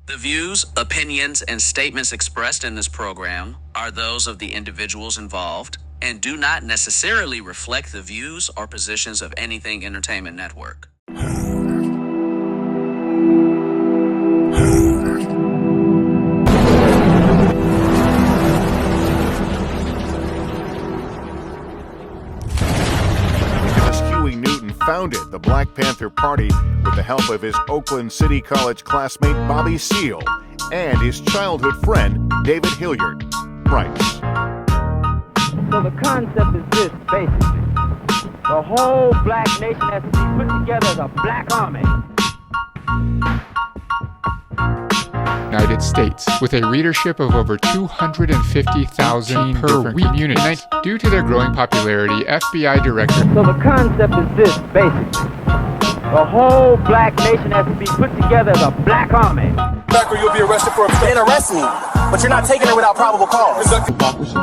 The views, opinions, and statements expressed in this program are those of the individuals involved and do not necessarily reflect the views or positions of Anything Entertainment Network. Huey Newton founded the Black Panther Party with the help of his Oakland City College classmate Bobby Seale and his childhood friend David Hilliard. Writes. So the concept is this, basically. The whole black nation has to be put together as a black army. United States, with a readership of over 250,000 per week. Communities. Due to their growing popularity, FBI Director. So the concept is this, basically. The whole black nation has to be put together as a black army. Back or you'll be arrested for obstruction. Then arrest me, but you're not taking it without probable cause. Democracy.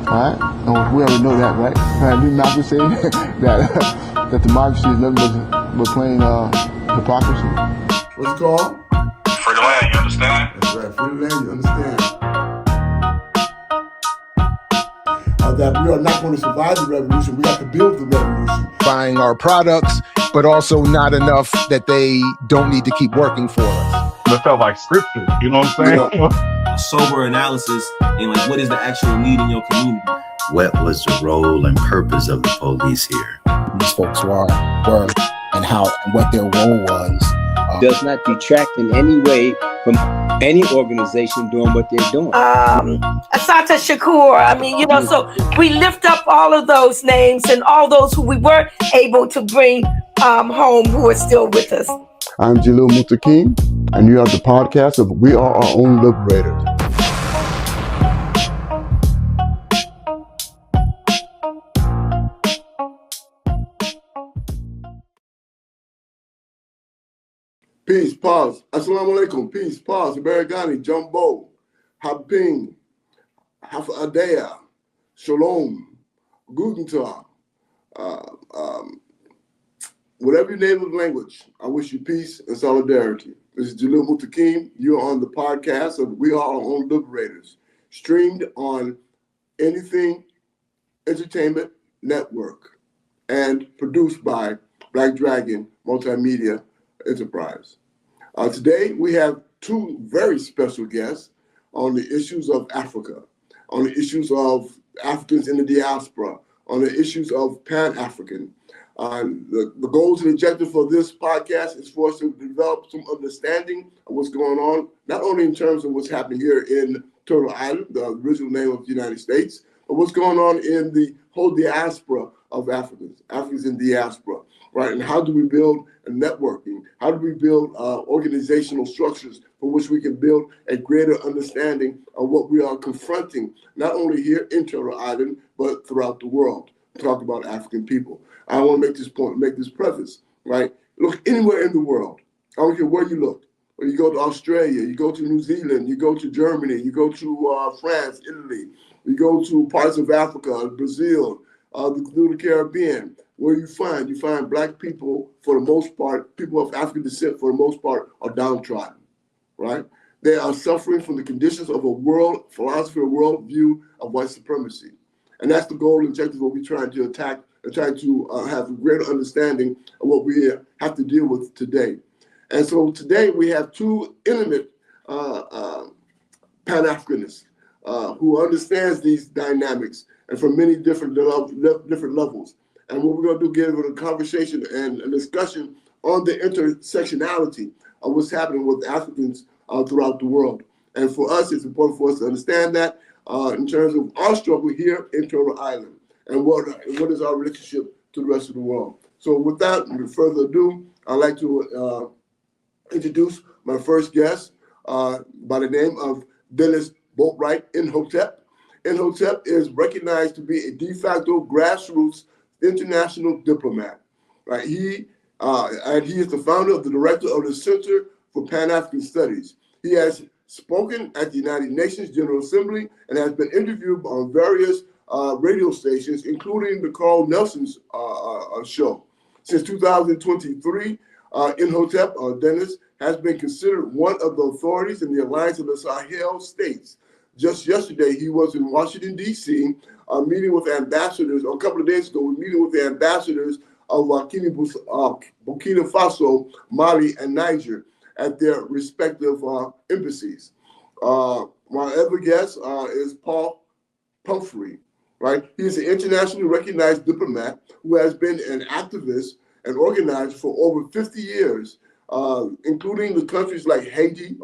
Alright? And we already know that, right? Democracy, that democracy is nothing but plain hypocrisy. What's it called? Free the land, you understand? That's right, free the land, you understand. That we are not going to survive the revolution, we have to build the revolution. Buying our products, but also not enough that they don't need to keep working for us. It felt like scripture, you know what I'm saying? A sober analysis and like what is the actual need in your community. What was the role and purpose of the police here? These folks were and how and what their role was. Does not detract in any way from any organization doing what they're doing. Asata Shakur, so we lift up all of those names and all those who we were able to bring home who are still with us. I'm Jalil Mutakim, and you have the podcast of We Are Our Own Liberators. Peace, pause. Assalamu alaikum. Peace, pause. Berigani, Jumbo, Habping, Hafadea, Shalom, Guten Tag. Whatever your native language, I wish you peace and solidarity. This is Jalil Mutakim. You're on the podcast of We Are Our Own Liberators, streamed on Anything Entertainment Network and produced by Black Dragon Multimedia Enterprise. Today, we have two very special guests on the issues of Africa, on the issues of Africans in the diaspora, on the issues of Pan-African. The goals and objective for this podcast is for us to develop some understanding of what's going on, not only in terms of what's happening here in Turtle Island, the original name of the United States, but what's going on in the whole diaspora of Africans in diaspora, right? And how do we build a networking? How do we build organizational structures for which we can build a greater understanding of what we are confronting, not only here in Turtle Island, but throughout the world? Talk about African people. I want to make this point, make this preface, right? Look anywhere in the world. I don't care where you look. When you go to Australia, you go to New Zealand, you go to Germany, you go to France, Italy, you go to parts of Africa, Brazil, the Caribbean, where you find black people, for the most part, people of African descent, for the most part, are downtrodden, right? They are suffering from the conditions of a world philosophy, a world view of white supremacy. And that's the goal and objective of what we're trying to attack and trying to have a greater understanding of what we have to deal with today. And so today we have two intimate Pan-Africanists who understands these dynamics and from many different levels. And what we're going to do, get into a conversation and a discussion on the intersectionality of what's happening with Africans throughout the world. And for us, it's important for us to understand that in terms of our struggle here in Turtle Island and what is our relationship to the rest of the world. So with that, without further ado, I'd like to introduce my first guest by the name of Dennis Boatwright Imhotep. Imhotep is recognized to be a de facto grassroots international diplomat. Right? He is the founder of the director of the Center for Pan-African Studies. He has spoken at the United Nations General Assembly and has been interviewed on various radio stations, including the Carl Nelson's show. Since 2023, Imhotep Dennis has been considered one of the authorities in the Alliance of the Sahel states. Just yesterday, he was in Washington, D.C., meeting with ambassadors, or a couple of days ago, meeting with the ambassadors of Burkina Faso, Mali, and Niger at their respective embassies. My other guest is Paul Pumphrey, right? He's an internationally recognized diplomat who has been an activist and organizer for over 50 years, including the countries like Haiti,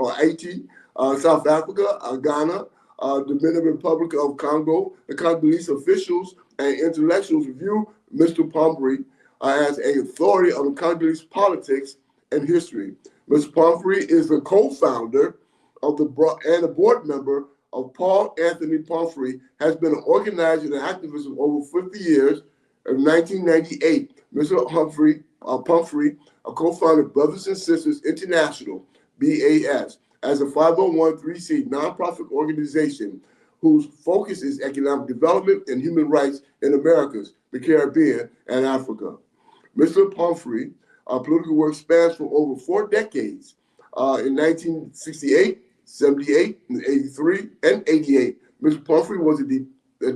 South Africa, Ghana, Dominican Republic of Congo. The Congolese officials and intellectuals view Mr. Pumphrey as an authority on Congolese politics and history. Mr. Pumphrey is the co-founder of and a board member of Paul Anthony Pumphrey, has been an organizer and activist of over 50 years. In 1998, Mr. Pumphrey co-founded Brothers and Sisters International, BAS, as a 501(c) nonprofit organization whose focus is economic development and human rights in Americas, the Caribbean, and Africa. Mr. Pumphrey, political work spans for over 4 decades. In 1968, 78, and 83, and 88, Mr. Pumphrey was the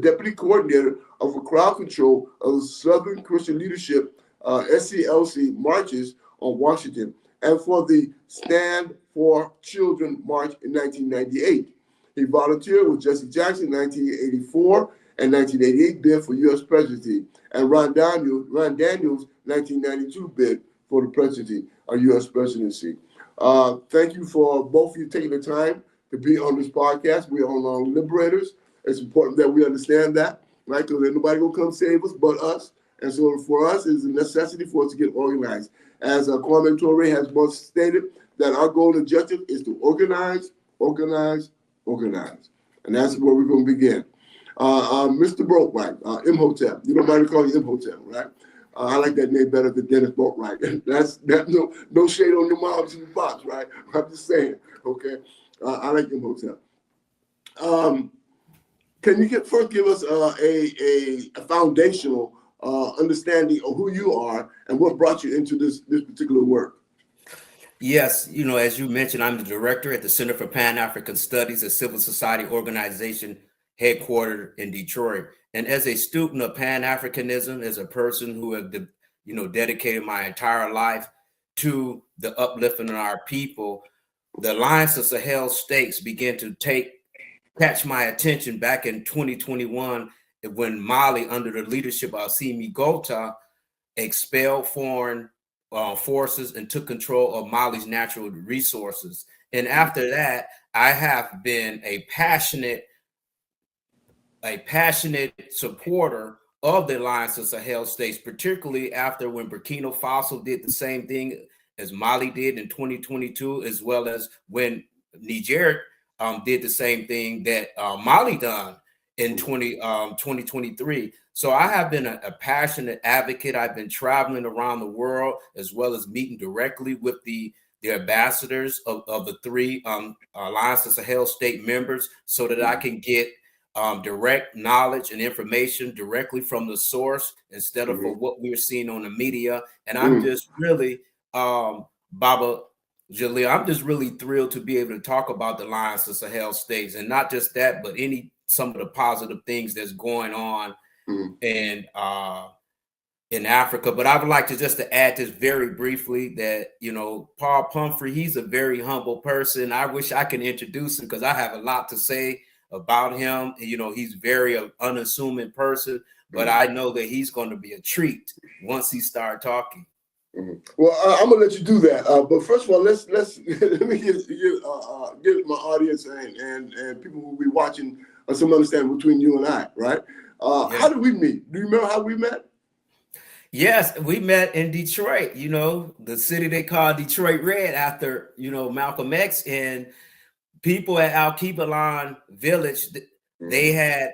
deputy coordinator of a crowd control of the Southern Christian Leadership SCLC marches on Washington, and for the Stand for Children March in 1998. He volunteered with Jesse Jackson in 1984 and 1988 bid for U.S. presidency, and Ron Daniels' 1992 bid for the presidency or U.S. presidency. Thank you for both of you taking the time to be on this podcast. We are on Liberators. It's important that we understand that, right? Because ain't nobody gonna come save us but us. And so for us, it's a necessity for us to get organized. As Kwame Ture has once stated, that our goal and objective is to organize, organize, organize. And that's where we're going to begin. Mr. Boatwright, Imhotep. You don't mind to call you Imhotep, right? I like that name better than Dennis Boatwright. That's no shade on your moms in the box, right? I'm just saying, okay? I like Imhotep. Can you first give us a foundational understanding of who you are and what brought you into this particular work? Yes, as you mentioned, I'm the director at the Center for Pan-African Studies, a civil society organization headquartered in Detroit. And as a student of Pan-Africanism, as a person who have, dedicated my entire life to the uplifting of our people, the Alliance of Sahel States began to catch my attention back in 2021 when Mali, under the leadership of Assimi Gota, expelled foreign forces and took control of Mali's natural resources. And after that, I have been a passionate supporter of the Alliance of Sahel States, particularly after when Burkina Faso did the same thing as Mali did in 2022, as well as when Niger did the same thing that Mali done in 2023. So I have been a passionate advocate. I've been traveling around the world, as well as meeting directly with the ambassadors of the 3 Alliance of Sahel State members, so that I can get direct knowledge and information directly from the source instead of what we're seeing on the media. And I'm just really, Baba Jalil, I'm just really thrilled to be able to talk about the Alliance of Sahel States, and not just that, but some of the positive things that's going on in Africa. But I would like to add this very briefly that, Paul Pumphrey, he's a very humble person. I wish I could introduce him because I have a lot to say about him. He's very unassuming person, but I know that he's going to be a treat once he starts talking. Well, I'm gonna let you do that. But first of all, let me give my audience and people who will be watching some understanding between you and I, right? How did we meet? Do you remember how we met? Yes, we met in Detroit, the city they call Detroit Red after, Malcolm X, and people at Al-Kibalan Village, they had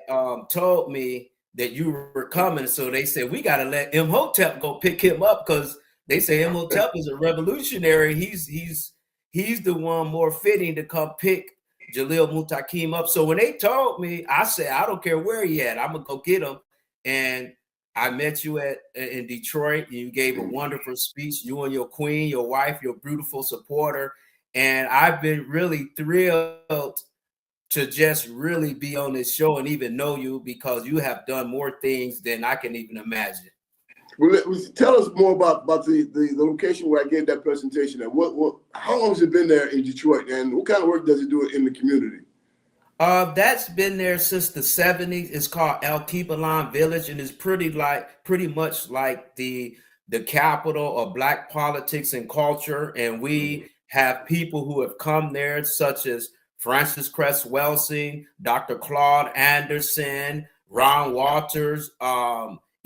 told me that you were coming. So they said, we got to let Imhotep go pick him up, because they say Imhotep is a revolutionary. He's the one more fitting to come pick Jalil Muttaqim up. So when they told me, I said, I don't care where he at, I'm gonna go get him. And I met you in Detroit. You gave a wonderful speech. You and your queen, your wife, your beautiful supporter, and I've been really thrilled to just really be on this show and even know you because you have done more things than I can even imagine. Well, tell us more about the location where I gave that presentation. And how long has it been there in Detroit, and what kind of work does it do in the community? That's been there since the 70s. It's called El Kibalan Village, and it's pretty much like the capital of Black politics and culture. And we have people who have come there, such as Francis Cress Welsing, Dr. Claude Anderson, Ron Walters,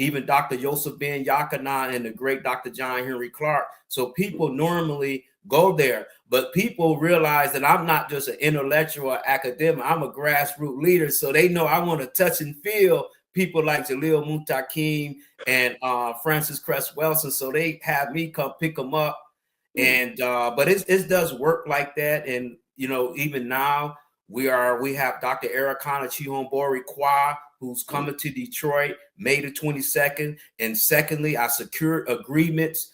even Dr. Yosef Ben Yakana, and the great Dr. John Henry Clark. So people normally go there, but people realize that I'm not just an intellectual or academic, I'm a grassroots leader. So they know I want to touch and feel people like Jalil Mutakim and Francis Cress Welsing. So they have me come pick them up. And but it does work like that. And even now we have Dr. Ericana Chihon Kwa, who's coming to Detroit May the 22nd. And secondly, I secured agreements,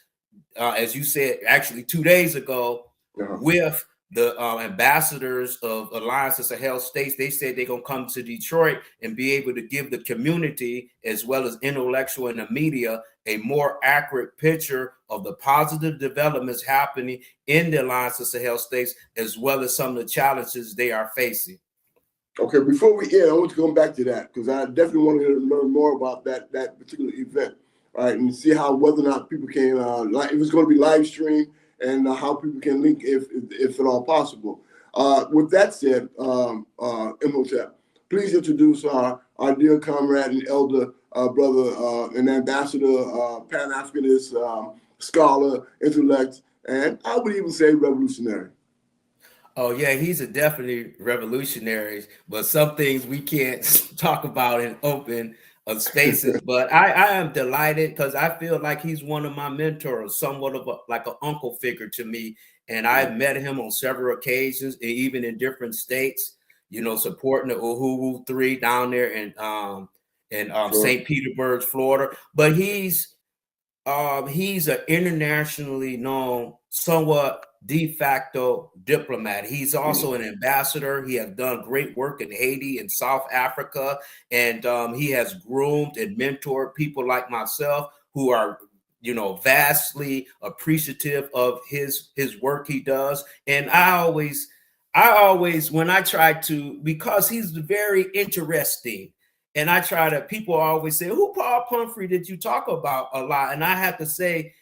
as you said, actually 2 days ago, with the ambassadors of Alliance of Sahel States. They said they're going to come to Detroit and be able to give the community, as well as intellectual and the media, a more accurate picture of the positive developments happening in the Alliance of Sahel States, as well as some of the challenges they are facing. Okay, before we end, I want to come back to that because I definitely want to learn more about that particular event, all right, and see whether or not people can, if it's going to be live streamed, and how people can link if at all possible. With that said, Imhotep, please introduce our dear comrade and elder brother and ambassador, Pan-Africanist, scholar, intellect, and I would even say revolutionary. Oh yeah, he's a definitely revolutionary, but some things we can't talk about in open spaces. But I am delighted because I feel like he's one of my mentors, somewhat of like an uncle figure to me. And I've met him on several occasions, and even in different states, supporting the Uhuru 3 down there in St. Petersburg, Florida. But he's an internationally known, somewhat de facto diplomat. He's also an ambassador. He has done great work in Haiti and South Africa, and he has groomed and mentored people like myself who are, vastly appreciative of his work he does. And I always, when I try to, because he's very interesting. And I try to, people always say, who Paul Pumphrey did you talk about a lot? And I have to say,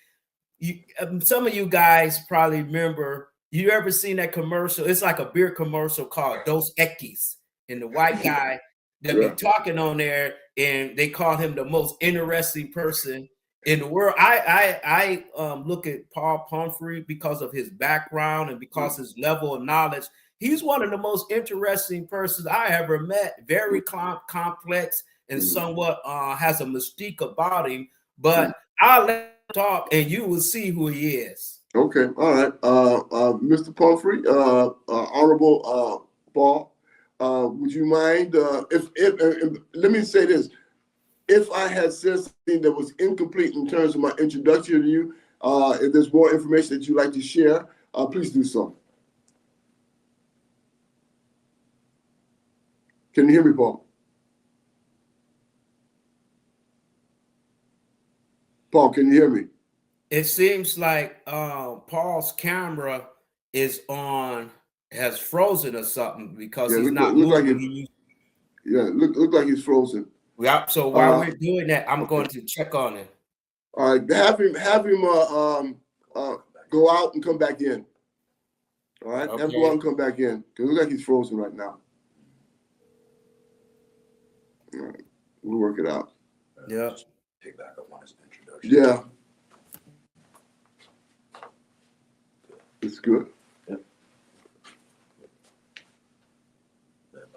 some of you guys probably remember, you ever seen that commercial? It's like a beer commercial called Dos Equis. And the white guy that be talking on there, and they call him the most interesting person in the world. I look at Paul Pumphrey because of his background and because his level of knowledge. He's one of the most interesting persons I ever met. Very complex and somewhat has a mystique about him. But I'll let him talk, and you will see who he is. Okay, all right, Mr. Pumphrey, Honorable Paul, would you mind if let me say this: if I had said something that was incomplete in terms of my introduction to you, if there's more information that you'd like to share, please do so. Can you hear me, Paul? Paul, can you hear me? It seems like Paul's camera has frozen or something because he's not moving. Look like he's frozen. Yeah. So while we're doing that, I'm going to check on it. All right, have him go out and come back in. All right, have him go out and come back in because it looks like he's frozen right now. All right, we'll work it out. Yeah. Pick back up on his introduction. Yeah. It's good. Yep.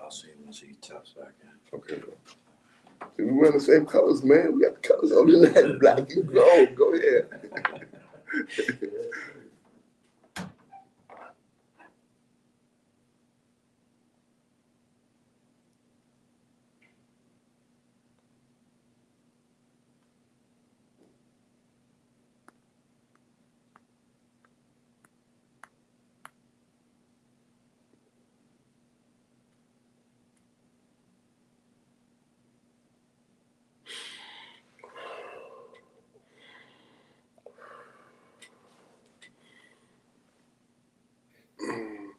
I'll see him once he taps back in. Okay. See, we wear the same colors, man. We got the colors on the net, black and gold. Go ahead.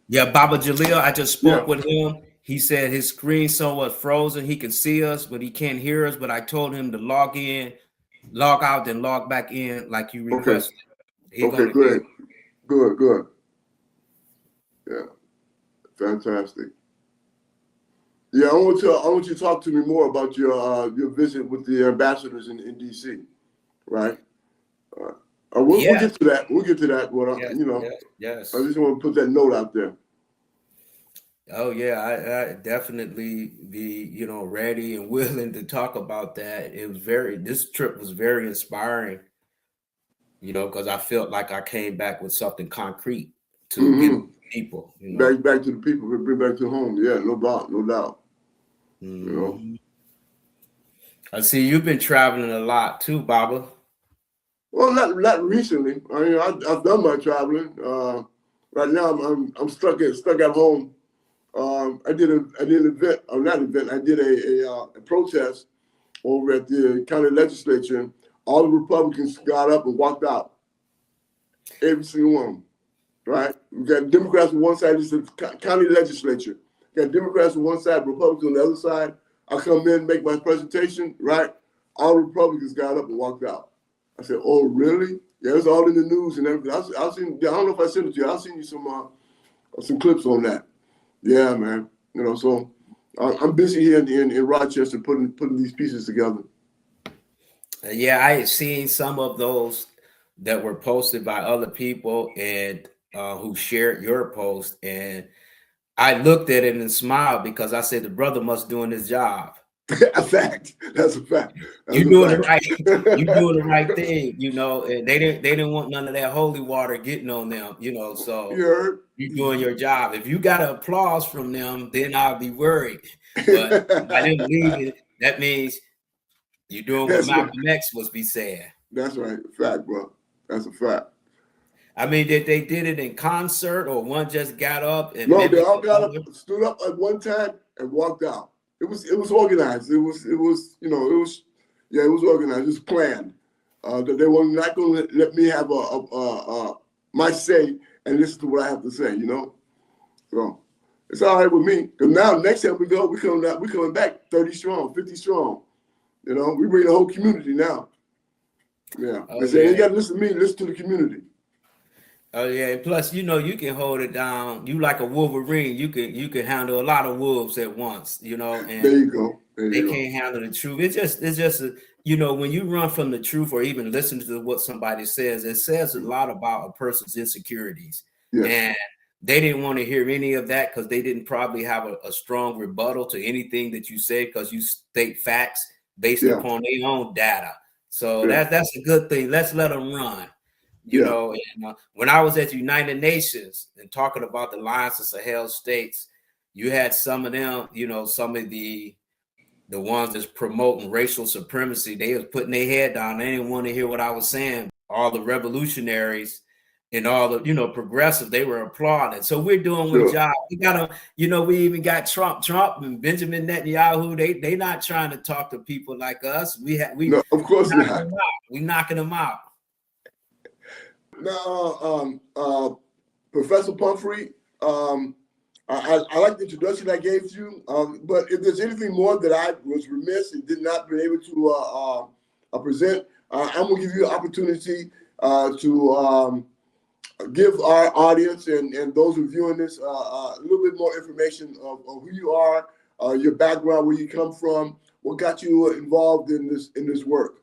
Yeah, Baba Jalil, I just spoke with him. He said his screen somewhat frozen. He can see us, but he can't hear us. But I told him to log in, log out, then log back in like you requested. Okay, great. Good. Yeah, fantastic. Yeah, I want you to talk to me more about your visit with the ambassadors in DC, right? We'll get to that. We'll get to that. But yes. I just want to put that note out there. Oh yeah, I definitely be ready and willing to talk about that. This trip was very inspiring, because I felt like I came back with something concrete to give people. Back to the people, bring back to home. Yeah, no doubt. I see you've been traveling a lot too, Baba. Well, not recently. I mean, I've done my traveling. Right now, I'm stuck at home. I did an event, or not event. I did a protest over at the county legislature. All the Republicans got up and walked out. Every single one, right? We got Democrats on one side. This is the county legislature. We got Democrats on one side, Republicans on the other side. I come in, make my presentation, right? All the Republicans got up and walked out. I said, "Oh, really?" Yeah, it was all in the news and everything. I don't know if I sent it to you. I'll send you some clips on that. Yeah, man. So I'm busy here in Rochester putting these pieces together. Yeah, I had seen some of those that were posted by other people and who shared your post, and I looked at it and smiled because I said the brother must doing his job. A fact. That's a fact. You're doing the right. You're doing the right thing, and they didn't want none of that holy water getting on them, So you're doing your job. If you got applause from them, then I'll be worried. But by them leaving, that means you're doing what Malcolm X was be saying. That's right. Fact, bro. That's a fact. I mean, did they did it in concert, or one just got up and no? They all got up, stood up at one time, and walked out. It was organized. It was organized. It was planned. That they were not going to let me have my say and listen to what I have to say. So it's all right with me. Because now next time we go, we coming back 30 strong, 50 strong. We bring the whole community now. Yeah. They say you got to listen to me. Listen to the community. Oh yeah, and plus you can hold it down. You like a Wolverine. You can handle a lot of wolves at once. And there you go. They can't handle the truth. It's just when you run from the truth or even listen to what somebody says, it says a lot about a person's insecurities. Yes. And they didn't want to hear any of that because they didn't probably have a strong rebuttal to anything that you say because you state facts based upon their own data. So that's a good thing. Let's let them run. When I was at the United Nations and talking about the Alliance of Sahel states, you had some of them, some of the ones that's promoting racial supremacy. They was putting their head down. They didn't want to hear what I was saying. All the revolutionaries and all the, progressives, they were applauding. So we're doing our job. We got we even got Trump and Benjamin Netanyahu. They not trying to talk to people like us. No, of course not. We knocking them out. Now, Professor Pumphrey, I like the introduction I gave you, but if there's anything more that I was remiss and did not be able to present, I'm going to give you an opportunity to give our audience and those reviewing this a little bit more information of who you are, your background, where you come from, what got you involved in this work.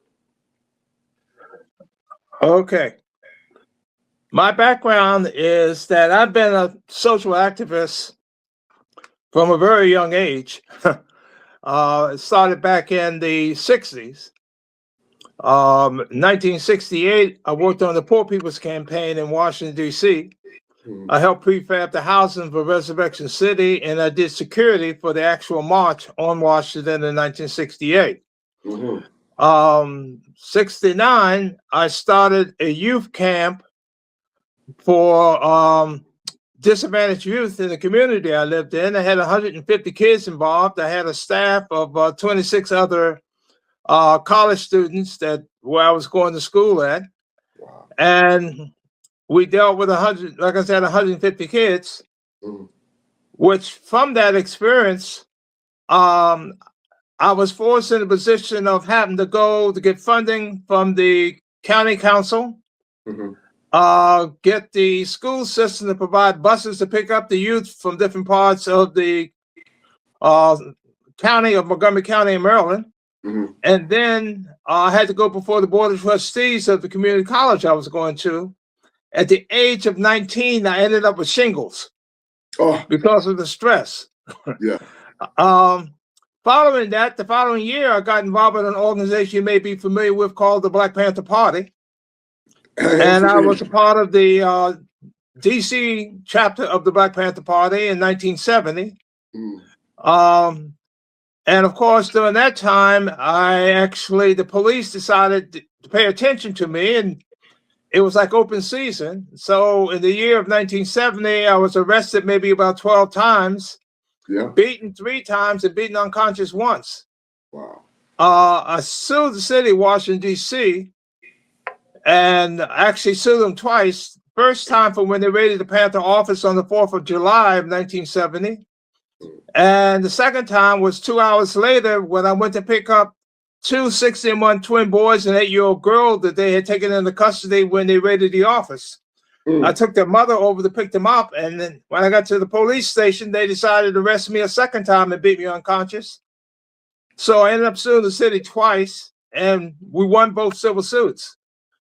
Okay. My background is that I've been a social activist from a very young age. It started back in the 60s. 1968, I worked on the Poor People's Campaign in Washington, D.C. I helped prefab the housing for Resurrection City, and I did security for the actual march on Washington in 1968. 69, I started a youth camp for disadvantaged youth in the community I lived in. I had 150 kids involved. I had a staff of 26 other college students where I was going to school at. Wow. And we dealt with 150 kids. which from that experience, I was forced in a position of having to go to get funding from the county council, get the school system to provide buses to pick up the youth from different parts of the county of Montgomery County in Maryland. And then I had to go before the board of trustees of the community college I was going to. At the age of 19, I ended up with shingles because of the stress. Following that, the following year, I got involved in an organization you may be familiar with called the Black Panther Party. And I was a part of the DC chapter of the Black Panther Party in 1970. And of course, during that time, the police decided to pay attention to me, and it was like open season. So in the year of 1970, I was arrested maybe about 12 times, beaten 3 times, and beaten unconscious once. I sued the city of Washington, D.C., and actually sued them twice. First time for when they raided the Panther office on the 4th of July of 1970. And the second time was 2 hours later when I went to pick up 2 16-month twin boys and an 8-year-old girl that they had taken into custody when they raided the office. I took their mother over to pick them up, and then when I got to the police station, they decided to arrest me a second time and beat me unconscious. So I ended up suing the city twice, and we won both civil suits.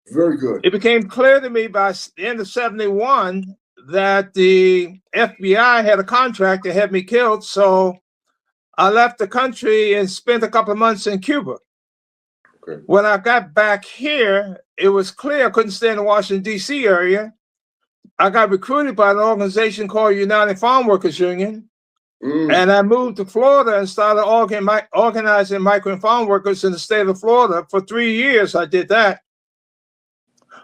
Very good. It became clear to me by the end of 71 that the FBI had a contract to have me killed, so I left the country and spent a couple of months in Cuba. When I got back here, it was clear I couldn't stay in the Washington, D.C. area. I got recruited by an organization called United Farm Workers Union, and I moved to Florida and started organizing migrant farm workers in the state of Florida. For 3 years, I did that.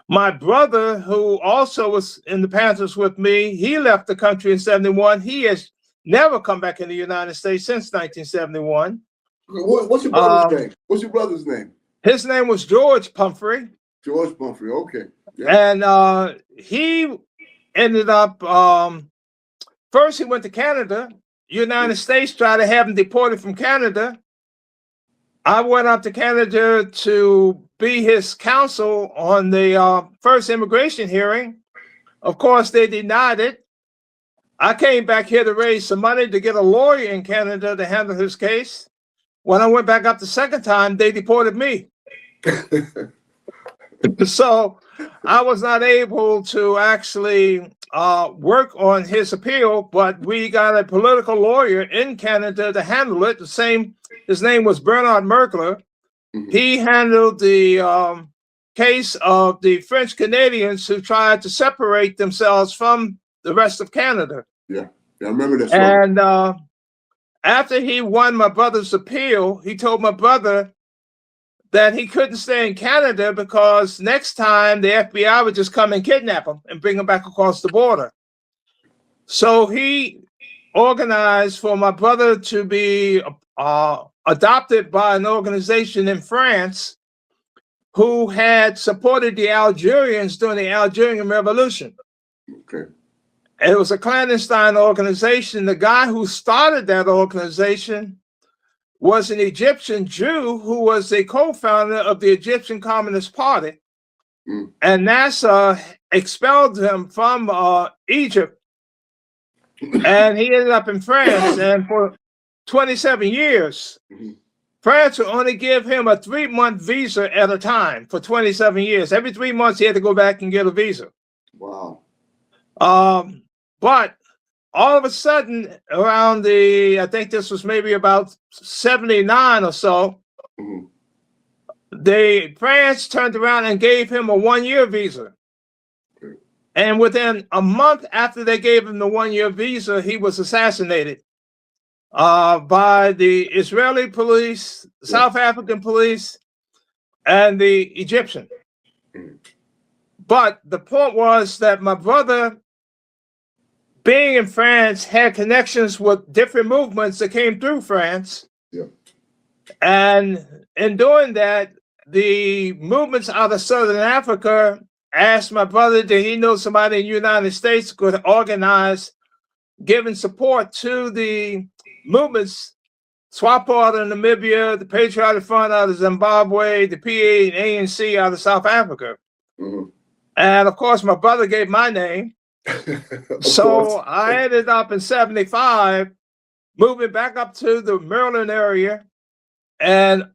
My brother, who also was in the Panthers with me, he left the country in 71. He has never come back in the United States since 1971. What's your brother's name? What's your brother's name? His name was George Pumphrey. George Pumphrey, okay. And he ended up, first he went to Canada. United States tried to have him deported from Canada. I went up to Canada to be his counsel on the first immigration hearing. Of course, they denied it. I came back here to raise some money to get a lawyer in Canada to handle his case. When I went back up the second time, they deported me. So I was not able to actually work on his appeal, but we got a political lawyer in Canada to handle it. His name was Bernard Merkler. He handled the case of the French Canadians who tried to separate themselves from the rest of Canada. Yeah, I remember that. And after he won my brother's appeal, he told my brother that he couldn't stay in Canada because next time the FBI would just come and kidnap him and bring him back across the border. So he organized for my brother to be adopted by an organization in France who had supported the Algerians during the Algerian Revolution. Okay. It was a clandestine organization. The guy who started that organization was an Egyptian Jew who was a co-founder of the Egyptian Communist Party. And NASA expelled him from Egypt. And he ended up in France. And for 27 years, France would only give him a 3-month visa at a time for 27 years. Every 3 months, he had to go back and get a visa. Wow. But all of a sudden, around I think this was maybe about 79 or so, France turned around and gave him a 1-year visa. And within a month after they gave him the 1-year visa, he was assassinated by the Israeli police, South African police, and the Egyptian. But the point was that my brother, being in France, had connections with different movements that came through France. And in doing that, the movements out of Southern Africa asked my brother, did he know somebody in the United States could organize giving support to the movements, SWAPO out of Namibia, the Patriotic Front out of Zimbabwe, the PA and ANC out of South Africa. Mm-hmm. And of course, my brother gave my name. So I ended up in 75 moving back up to the Maryland area and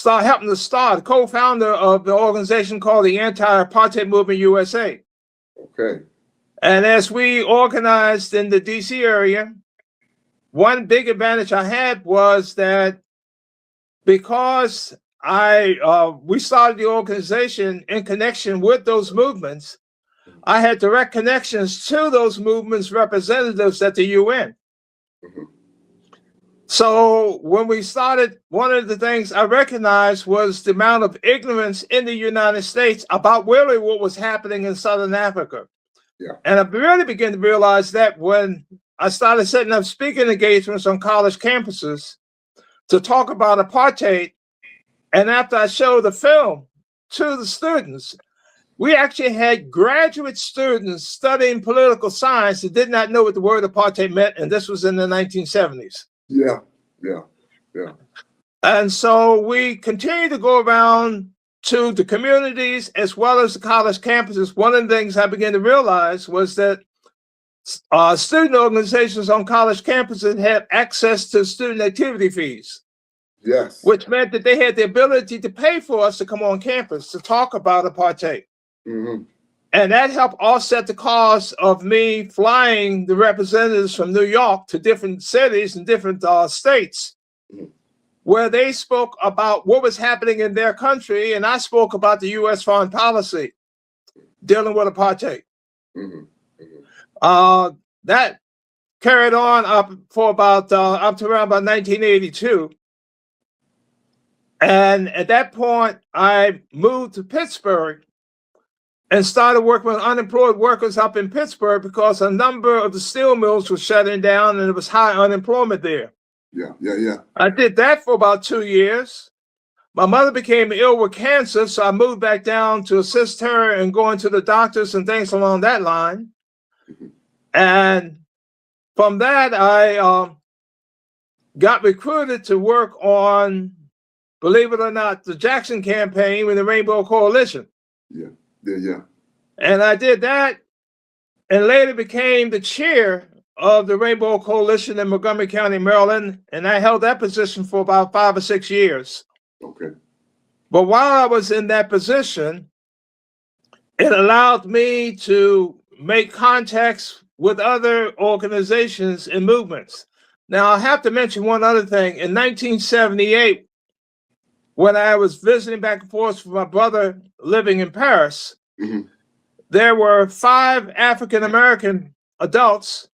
helping to start, co-founder of the organization called the Anti-Apartheid Movement USA. Okay. And as we organized in the DC area, one big advantage I had was that because we started the organization in connection with those movements, I had direct connections to those movements' representatives at the UN. Mm-hmm. So when we started, one of the things I recognized was the amount of ignorance in the United States about really what was happening in Southern Africa. Yeah. And I really began to realize that when I started setting up speaking engagements on college campuses to talk about apartheid. And after I showed the film to the students, we actually had graduate students studying political science that did not know what the word apartheid meant. And this was in the 1970s. Yeah. And so we continue to go around to the communities as well as the college campuses. One of the things I began to realize was that student organizations on college campuses had access to student activity fees. Yes. Which meant that they had the ability to pay for us to come on campus to talk about apartheid. Mm-hmm. And that helped offset the cost of me flying the representatives from New York to different cities and different states, where they spoke about what was happening in their country, and I spoke about the U.S. foreign policy dealing with apartheid. Mm-hmm. That carried on up for about up to around about 1982. And at that point, I moved to Pittsburgh and started working with unemployed workers up in Pittsburgh because a number of the steel mills were shutting down and there was high unemployment there. Yeah. I did that for about 2 years. My mother became ill with cancer, so I moved back down to assist her in going to the doctors and things along that line. And from that, I got recruited to work on, believe it or not, the Jackson campaign with the Rainbow Coalition. Yeah. And I did that and later became the chair of the Rainbow Coalition in Montgomery County, Maryland. And I held that position for about 5 or 6 years. Okay. But while I was in that position, it allowed me to make contacts with other organizations and movements. Now, I have to mention one other thing. In 1978, when I was visiting back and forth with my brother living in Paris, mm-hmm. there were 5 African-American adults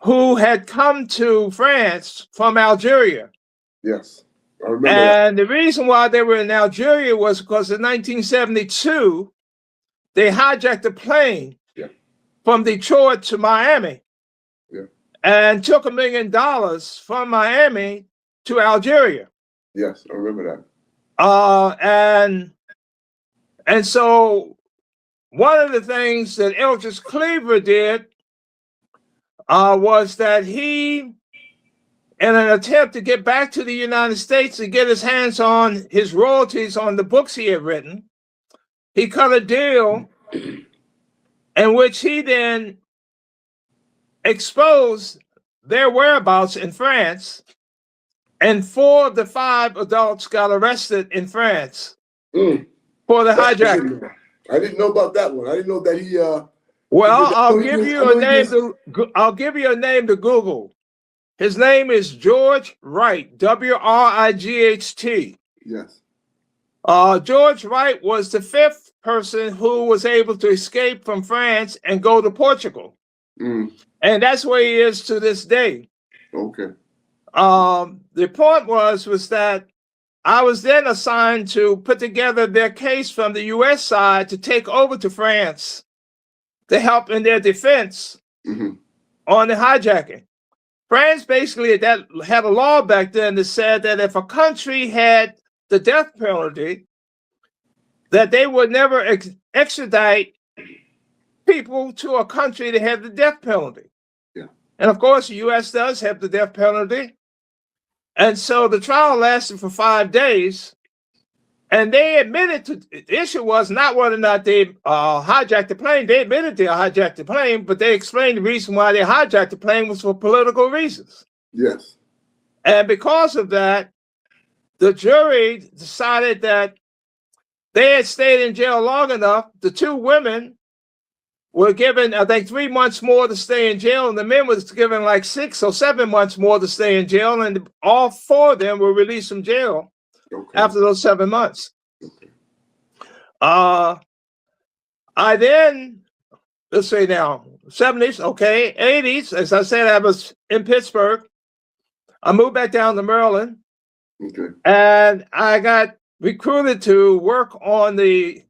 who had come to France from Algeria. Yes, I remember and the reason why they were in Algeria was because in 1972, they hijacked a plane from Detroit to Miami and took $1 million from Miami to Algeria. Yes, I remember that. And so one of the things that Eldridge Cleaver did was that he, in an attempt to get back to the United States to get his hands on his royalties on the books he had written, he cut a deal in which he then exposed their whereabouts in France, and 4 of the 5 adults got arrested in France for the hijacking. I didn't know about that one. I didn't know that he. Well, I'll give you a name to Google. His name is George Wright, W-R-I-G-H-T. Yes. George Wright was the 5th person who was able to escape from France and go to Portugal. And that's where he is to this day. Okay. The point was that I was then assigned to put together their case from the U.S. side to take over to France to help in their defense on the hijacking. France basically had a law back then that said that if a country had the death penalty, that they would never extradite people to a country that had the death penalty. Yeah. And of course, the U.S. does have the death penalty. And so the trial lasted for 5 days. And they admitted the issue was not whether or not they hijacked the plane. They admitted they hijacked the plane, but they explained the reason why they hijacked the plane was for political reasons. Yes. And because of that, the jury decided that they had stayed in jail long enough. The 2 women were given, I think, 3 months more to stay in jail, and the men was given like 6 or 7 months more to stay in jail, and all 4 of them were released from jail after those 7 months. I then, let's say now, 70s, okay, 80s, as I said, I was in Pittsburgh. I moved back down to Maryland, and I got recruited to work on the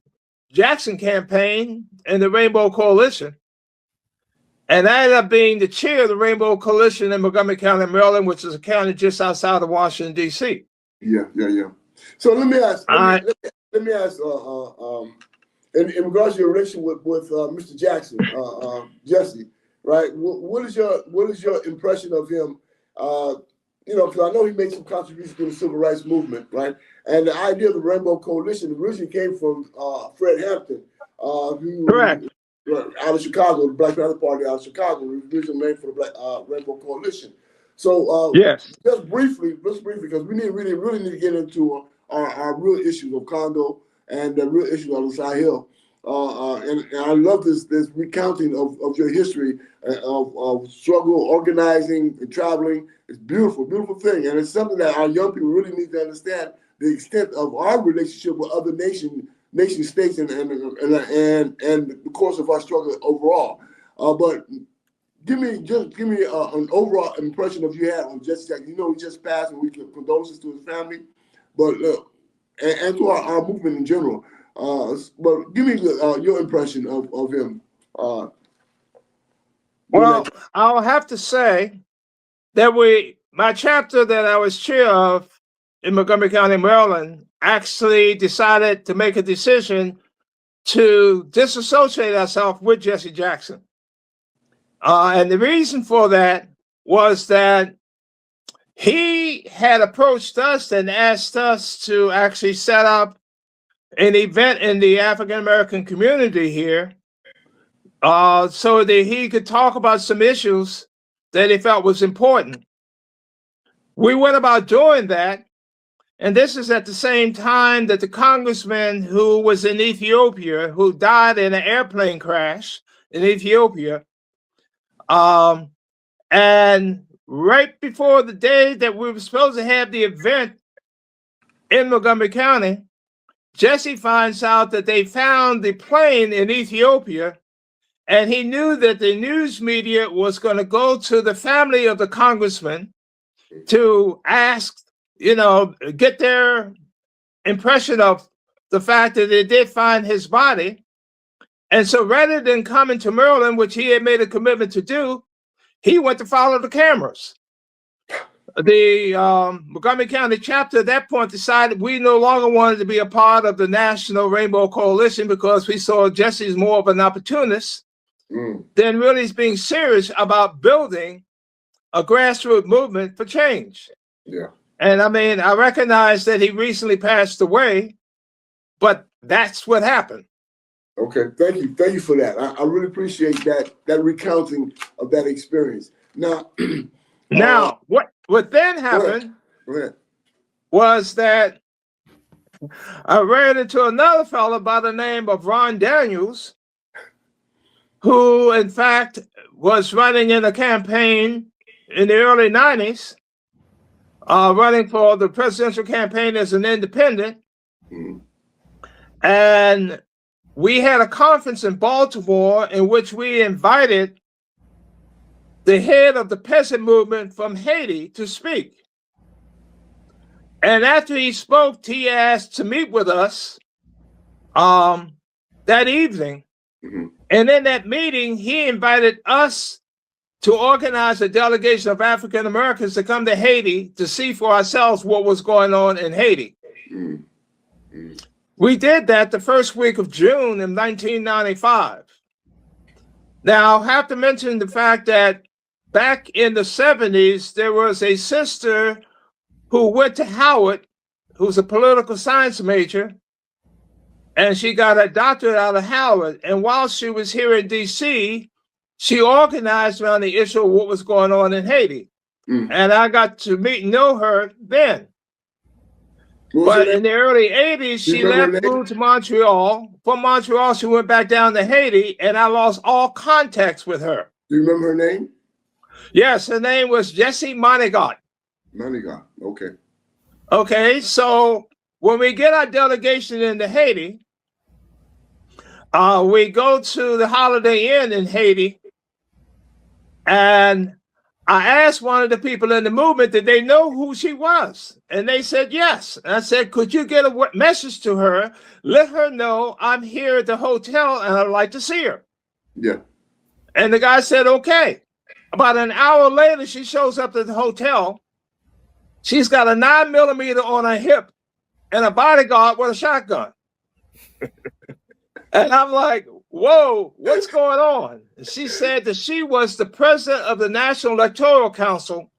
Jackson campaign and the Rainbow Coalition. And I ended up being the chair of the Rainbow Coalition in Montgomery County, Maryland, which is a county just outside of Washington, D.C. Yeah. So let me ask, in regards to your relationship with Mr. Jackson, Jesse, right? What is your impression of him? Because I know he made some contributions to the civil rights movement, right? And the idea of the Rainbow Coalition originally came from Fred Hampton, correct, out of Chicago, the Black Panther Party out of Chicago, the original name for the Rainbow Coalition. So yes, just briefly, because we really need to get into our real issues of Congo and the real issues of the Sahel. And I love this recounting of your history of struggle, organizing, and traveling. It's beautiful, beautiful thing, and it's something that our young people really need to understand the extent of our relationship with other nation states and the course of our struggle overall. But give me an overall impression of you had on Jesse Jackson. He just passed, and we give condolences to his family, but and to our movement in general. But give me your impression of him. Well, I'll have to say that my chapter that I was chair of in Montgomery County, Maryland, actually decided to make a decision to disassociate ourselves with Jesse Jackson. And the reason for that was that he had approached us and asked us to actually set up an event in the African-American community here so that he could talk about some issues that he felt was important. We went about doing that, and this is at the same time that the congressman who was in Ethiopia, who died in an airplane crash in Ethiopia, and right before the day that we were supposed to have the event in Montgomery County, Jesse finds out that they found the plane in Ethiopia, and he knew that the news media was going to go to the family of the congressman to ask, get their impression of the fact that they did find his body. And so rather than coming to Maryland, which he had made a commitment to do, he went to follow the cameras. The Montgomery County chapter at that point decided we no longer wanted to be a part of the National Rainbow Coalition because we saw Jesse as more of an opportunist than really being serious about building a grassroots movement for change. Yeah. And I mean, I recognize that he recently passed away, but that's what happened. Okay, thank you for that. I really appreciate that recounting of that experience. Now, what then happened was that I ran into another fellow by the name of Ron Daniels, who in fact was running in a campaign in the early 90s, running for the presidential campaign as an independent. And we had a conference in Baltimore in which we invited the head of the peasant movement from Haiti to speak. And after he spoke, he asked to meet with us that evening. And in that meeting, he invited us to organize a delegation of African Americans to come to Haiti to see for ourselves what was going on in Haiti. We did that the first week of June in 1995. Now, I'll have to mention the fact that back in the 70s, there was a sister who went to Howard, who's a political science major, and she got a doctorate out of Howard. And while she was here in D.C., she organized around the issue of what was going on in Haiti. And I got to meet and know her then. But in the early 80s, she left, moved to Montreal. From Montreal, she went back down to Haiti, and I lost all contacts with her. Do you remember her name? Yes, her name was Jessie Monigat. Monigat, okay. Okay, so when we get our delegation into Haiti, we go to the Holiday Inn in Haiti, and I asked one of the people in the movement, did they know who she was? And they said yes. And I said, could you get a message to her? Let her know I'm here at the hotel and I'd like to see her. Yeah. And the guy said, okay. About an hour later, she shows up at the hotel. She's got a 9mm on her hip and a bodyguard with a shotgun. And I'm like, whoa, what's going on? And she said that she was the president of the National Electoral Council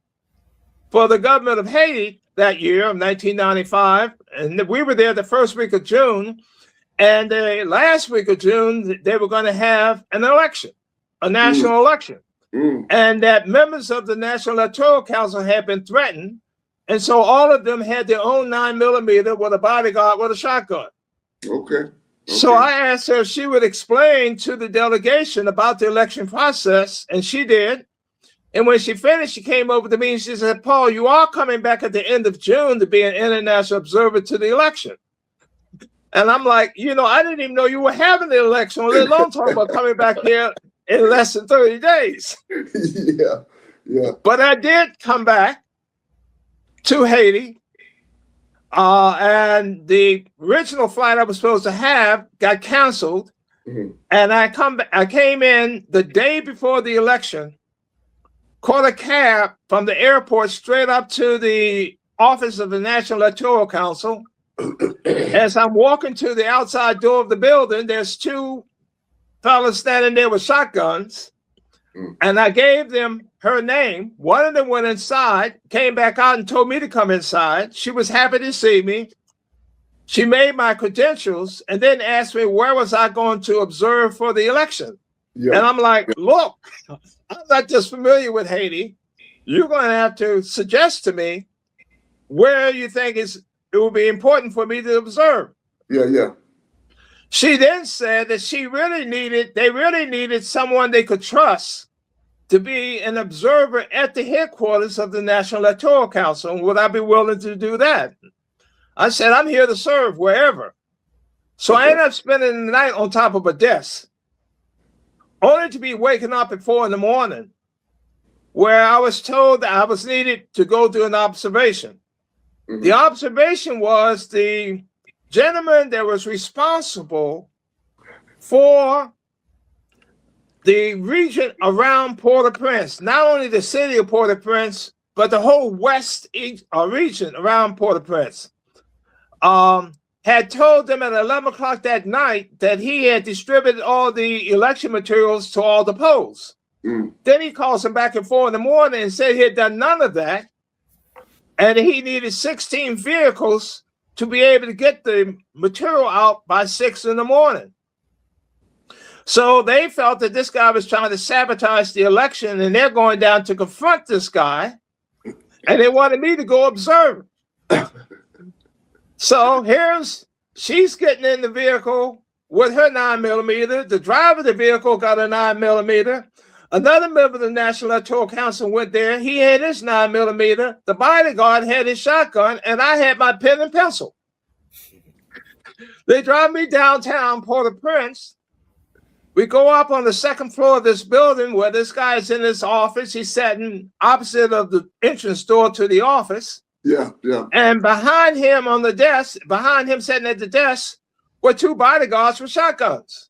for the government of Haiti that year of 1995. And we were there the first week of June. And the last week of June, they were going to have an election, a national election. And that members of the National Electoral Council had been threatened. And so all of them had their own 9mm with a bodyguard with a shotgun. Okay. So I asked her if she would explain to the delegation about the election process, and she did. And when she finished, she came over to me and she said, Paul, you are coming back at the end of June to be an international observer to the election. And I'm like, you know, I didn't even know you were having the election, let alone talk about coming back here in less than 30 days. Yeah. But I did come back to Haiti. And the original flight I was supposed to have got canceled. And I came in the day before the election, caught a cab from the airport straight up to the office of the National Electoral Council. As I'm walking to the outside door of the building, there's two fellas standing there with shotguns. And I gave them her name. One of them went inside, came back out and told me to come inside. She was happy to see me. She made my credentials and then asked me where was I going to observe for the election. And I'm like, look, I'm not just familiar with Haiti. You're going to have to suggest to me where you think it will be important for me to observe. Yeah. She then said that they really needed someone they could trust to be an observer at the headquarters of the National Electoral Council. And would I be willing to do that? I said, I'm here to serve wherever. So I ended up spending the night on top of a desk, only to be waking up at 4 a.m, where I was told that I was needed to go do an observation. The observation was the gentleman that was responsible for the region around Port-au-Prince, not only the city of Port-au-Prince, but the whole west region around Port-au-Prince, had told them at 11 o'clock that night that he had distributed all the election materials to all the polls. Then he calls them back at 4 a.m. and said he had done none of that, and he needed 16 vehicles to be able to get the material out by 6 a.m. So they felt that this guy was trying to sabotage the election, and they're going down to confront this guy, and they wanted me to go observe. So she's getting in the vehicle with her 9mm. The driver of the vehicle got a 9mm. Another member of the National Electoral Council went there. He had his 9mm. The bodyguard had his shotgun, and I had my pen and pencil. They drive me downtown Port-au-Prince. We go up on the second floor of this building where this guy is in his office. He's sitting opposite of the entrance door to the office. Yeah. And behind him on the desk, sitting at the desk, were two bodyguards with shotguns.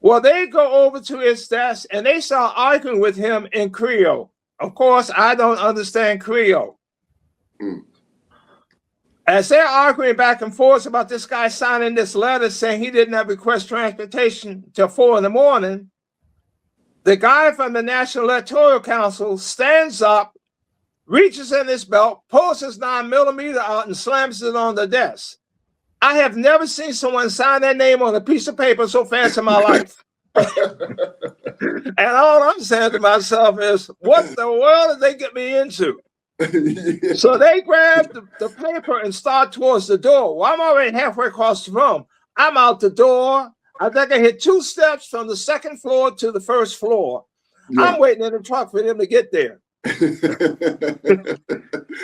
Well, they go over to his desk and they start arguing with him in Creole. Of course, I don't understand Creole. As they're arguing back and forth about this guy signing this letter saying he didn't have request transportation till 4 a.m, the guy from the National Electoral Council stands up, reaches in his belt, pulls his 9mm out and slams it on the desk. I have never seen someone sign their name on a piece of paper so fast in my life. And all I'm saying to myself is, what the world did they get me into? So they grabbed the paper and start towards the door. Well, I'm already halfway across the room. I'm out the door. I think I hit 2 steps from the second floor to the first floor. Yeah. I'm waiting in the truck for them to get there.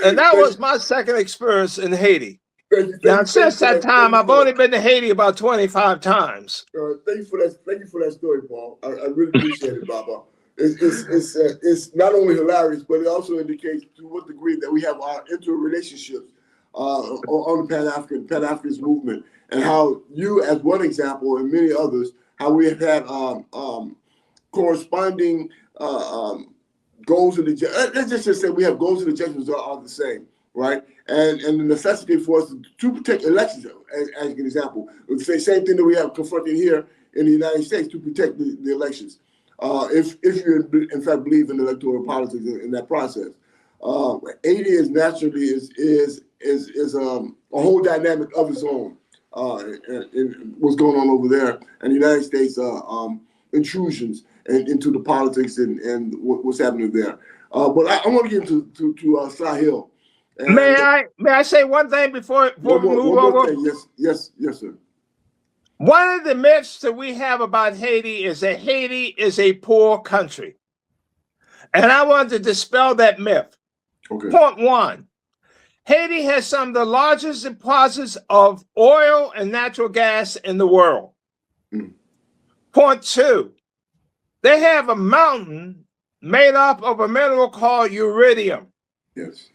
And that was my second experience in Haiti. Now, since that time, I've only been to Haiti about 25 times. Thank you for that. Thank you for that story, Paul. I really appreciate it, Baba. It's not only hilarious, but it also indicates to what degree that we have our interrelationships on the Pan-Africanist movement, and how you, as one example, and many others, how we have had corresponding goals and let's just say we have goals and objectives are the same, right? And the necessity for us to protect elections, as an example, the same thing that we have confronted here in the United States to protect the elections. If you in fact believe in electoral politics in that process, Haiti is naturally is a whole dynamic of its own. In what's going on over there, and the United States intrusions into the politics and what's happening there. But I want to get into Sahel. And may I say one thing before we move over? Yes, sir. One of the myths that we have about Haiti is that Haiti is a poor country. And I want to dispel that myth. Okay. Point 1, Haiti has some of the largest deposits of oil and natural gas in the world. Point 2, they have a mountain made up of a mineral called iridium. Yes.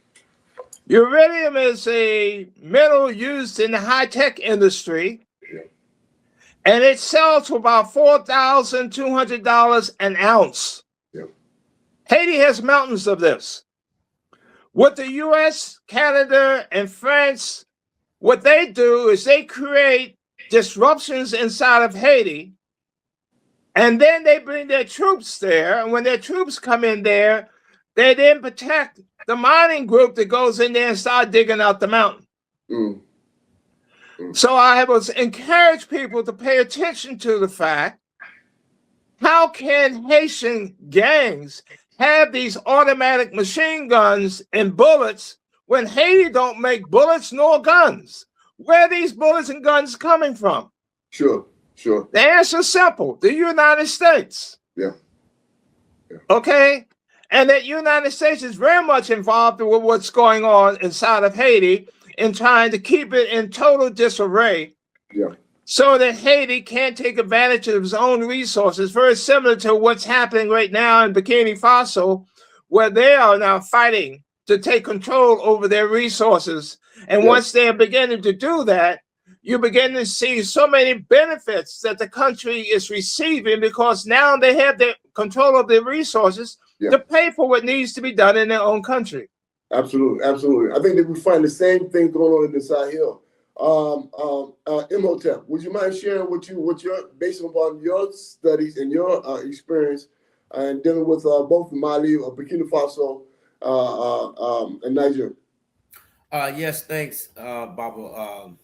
Iridium is a mineral used in the high-tech industry, and it sells for about $4,200 an ounce. Haiti has mountains of this. What the US, Canada, and France, what they do is they create disruptions inside of Haiti, and then they bring their troops there, and when their troops come in there, they then protect the mining group that goes in there and start digging out the mountain. So I was encourage people to pay attention to the fact, how can Haitian gangs have these automatic machine guns and bullets when Haiti don't make bullets nor guns? Where are these bullets and guns coming from? Sure. The answer is simple: the United States. Yeah. Okay? And that United States is very much involved with what's going on inside of Haiti in trying to keep it in total disarray. Yeah. So that Haiti can't take advantage of its own resources, very similar to what's happening right now in Burkina Faso, where they are now fighting to take control over their resources. And once they are beginning to do that, you begin to see so many benefits that the country is receiving, because now they have the control of their resources to pay for what needs to be done in their own country. Absolutely. I think that we find the same thing going on in the Sahel. Imhotep, would you mind sharing what you're based upon your studies and your experience and dealing with both Mali, Burkina Faso, and Niger? Yes, thanks, Baba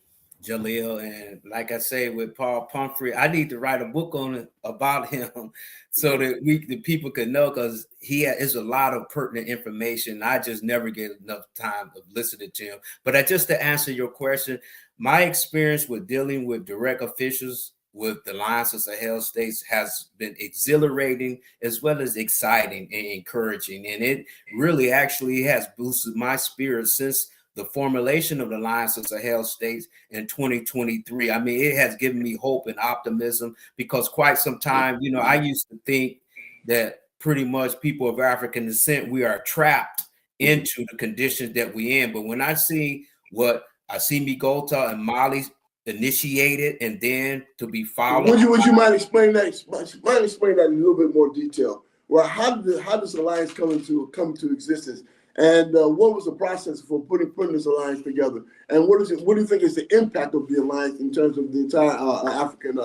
Jalil. And like I say, with Paul Pumphrey, I need to write a book on it about him so that the people can know, because he is a lot of pertinent information. I just never get enough time of listening to him. But just to answer your question, my experience with dealing with direct officials with the Alliance of Sahel States has been exhilarating as well as exciting and encouraging. And it really actually has boosted my spirit since the formulation of the Alliance of Sahel States in 2023. I mean, it has given me hope and optimism, because quite some time, I used to think that pretty much people of African descent, we are trapped into the conditions that we're in. But when I see what Assimi Goïta and Mali initiated, and then to be followed. Would you mind explaining that? Explain that in a little bit more detail. Well, how does alliance come to existence? And what was the process for putting this alliance together? And what do you think is the impact of the alliance in terms of the entire African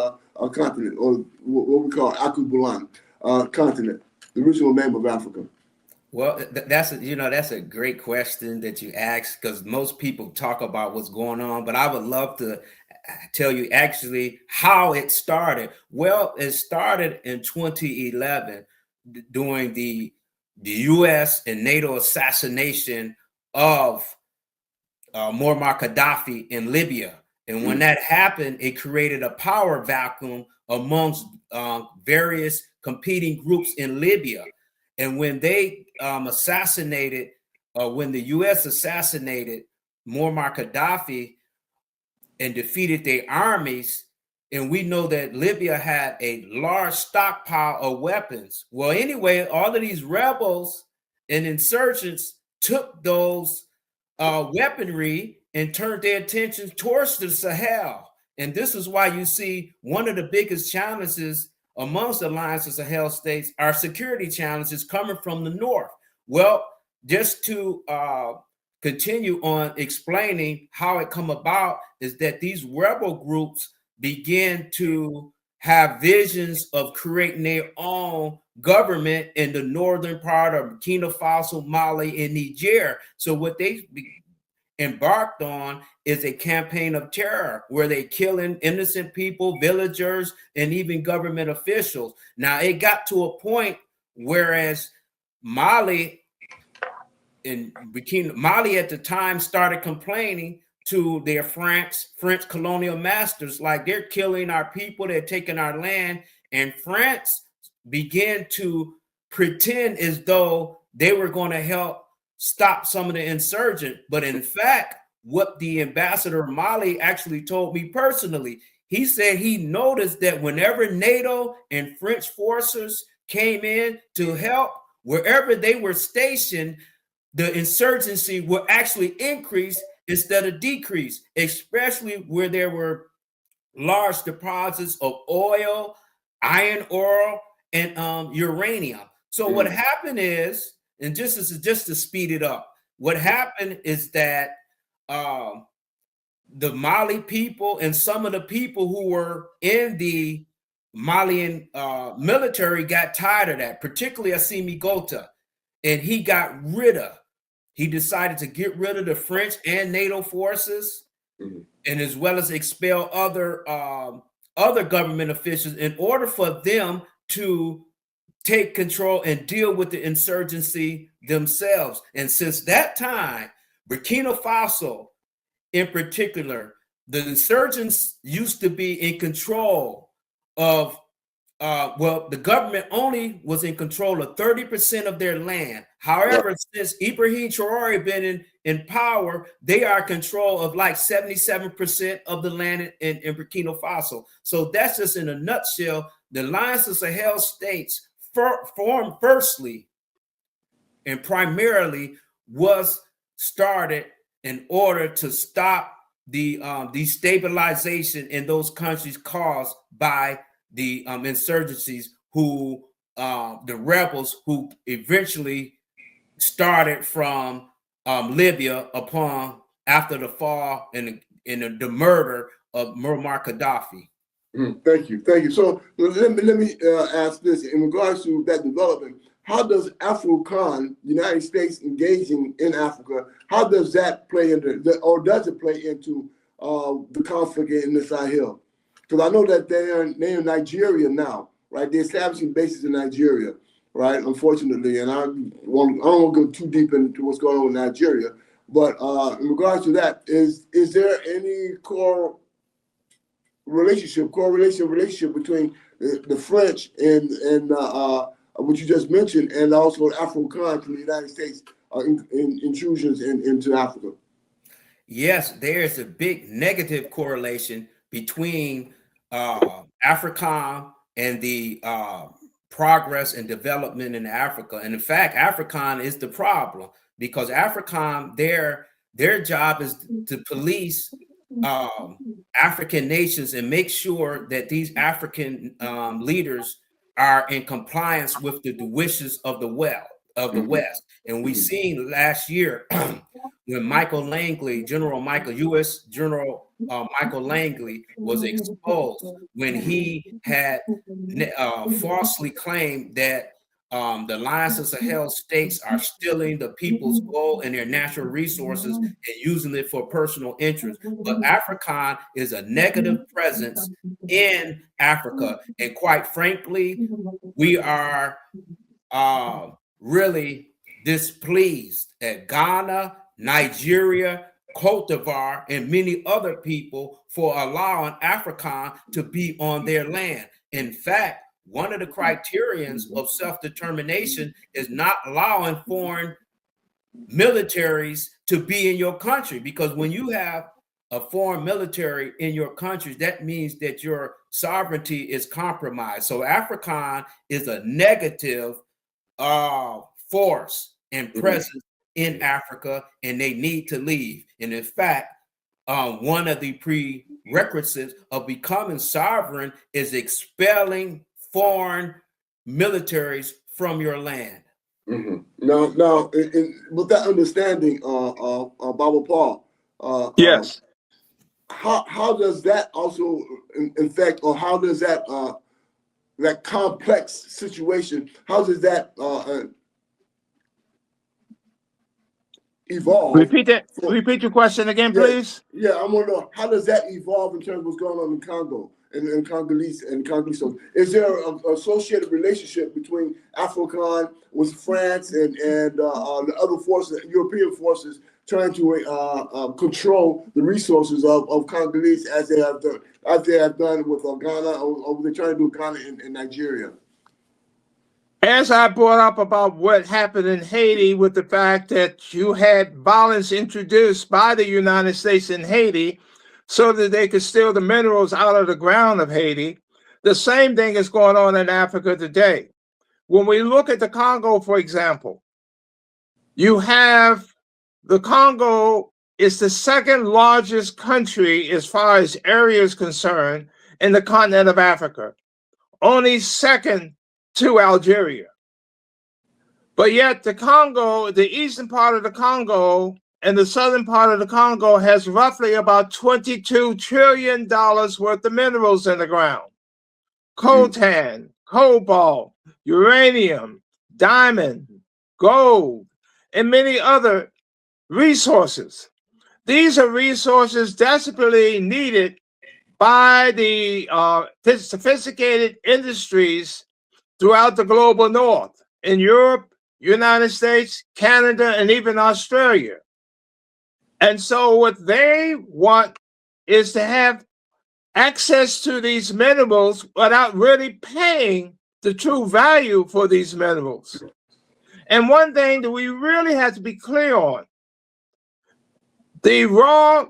continent, or what we call Akubulan? continent, the original name of Africa? Well, that's a great question that you asked, because most people talk about what's going on, but I would love to tell you actually how it started. Well, it started in 2011 during the U.S. and NATO assassination of Muammar Gaddafi in Libya. And when that happened, it created a power vacuum amongst various competing groups in Libya. And when they assassinated, when the U.S. assassinated Muammar Gaddafi and defeated their armies, and we know that Libya had a large stockpile of weapons. Well, anyway, all of these rebels and insurgents took those weaponry and turned their attention towards the Sahel. And this is why you see one of the biggest challenges amongst the Alliance of Sahel states are security challenges coming from the north. Well, just to continue on explaining how it come about is that these rebel groups begin to have visions of creating their own government in the northern part of Burkina Faso, Mali, and Niger. So what they embarked on is a campaign of terror where they killing innocent people, villagers, and even government officials. Now it got to a point whereas Mali at the time started complaining to their French colonial masters, like, they're killing our people, they're taking our land, and France began to pretend as though they were going to help stop some of the insurgent. But in fact, what the ambassador of Mali actually told me personally, he said he noticed that whenever NATO and French forces came in to help, wherever they were stationed, the insurgency would actually increase instead of decrease, especially where there were large deposits of oil, iron ore, and uranium. So what happened is, and just to speed it up, what happened is that the Mali people and some of the people who were in the Malian military got tired of that, particularly Assimi Gota, and he decided to get rid of the French and NATO forces, and as well as expel other government officials in order for them to take control and deal with the insurgency themselves. And since that time, Burkina Faso in particular, the insurgents used to be in control of, the government only was in control of 30% of their land. However, since Ibrahim Traore been in power, they are in control of like 77% of the land in Burkina Faso. So that's just in a nutshell. The Alliance of Sahel states formed firstly and primarily was started in order to stop the destabilization in those countries caused by the insurgencies who the rebels who eventually started from Libya after the fall and the murder of Muammar Gaddafi. Thank you. So let me ask this in regards to that development. How does AFRICOM, United States engaging in Africa, how does that play into, or does it play into the conflict in the Sahel? Because I know that they're in Nigeria now, right? They're establishing bases in Nigeria, right? Unfortunately, and I don't want to go too deep into what's going on in Nigeria, but in regards to that, is there any correlation between the French and what you just mentioned, and also AFRICOM from the United States intrusions into Africa? Yes, there's a big negative correlation between AFRICOM and the progress and development in Africa. And in fact, AFRICOM is the problem, because AFRICOM, their job is to police African nations and make sure that these African leaders are in compliance with the wishes of the West. of the West. And we seen last year when Michael Langley, U.S. General Michael Langley was exposed when he had falsely claimed that the Alliance of Sahel states are stealing the people's gold and their natural resources and using it for personal interest. But AFRICON is a negative presence in Africa. And quite frankly, we are really displeased at Ghana, Nigeria, Cote d'Ivoire, and many other people for allowing AFRICON to be on their land. In fact, one of the criterions of self-determination is not allowing foreign militaries to be in your country, because when you have a foreign military in your country, that means that your sovereignty is compromised. So AFRICON is a negative force and presence in Africa, and they need to leave. And in fact, one of the prerequisites of becoming sovereign is expelling foreign militaries from your land. Now, with that understanding, Baba Paul, yes, how does that also affect, or how does that that complex situation, how does that evolve? Repeat your question again, please. Yeah, I want to know, how does that evolve in terms of what's going on in Congo and Congolese and Congolese? So is there an associated relationship between AFRICON with France and the other forces, European forces, trying to control the resources of Congolese as they have done with Ghana, or they're trying to do Ghana and Nigeria? As I brought up about what happened in Haiti, with the fact that you had violence introduced by the United States in Haiti so that they could steal the minerals out of the ground of Haiti, the same thing is going on in Africa today. When we look at the Congo, for example, you have the Congo is the second largest country as far as area is concerned in the continent of Africa, only second to Algeria. But yet the Congo, the eastern part of the Congo and the southern part of the Congo has roughly about $22 trillion worth of minerals in the ground. Coltan, cobalt, uranium, diamond, gold, and many other resources. These are resources desperately needed by the sophisticated industries throughout the global north, in Europe, United States, Canada, and even Australia. And so what they want is to have access to these minerals without really paying the true value for these minerals. And one thing that we really have to be clear on, the raw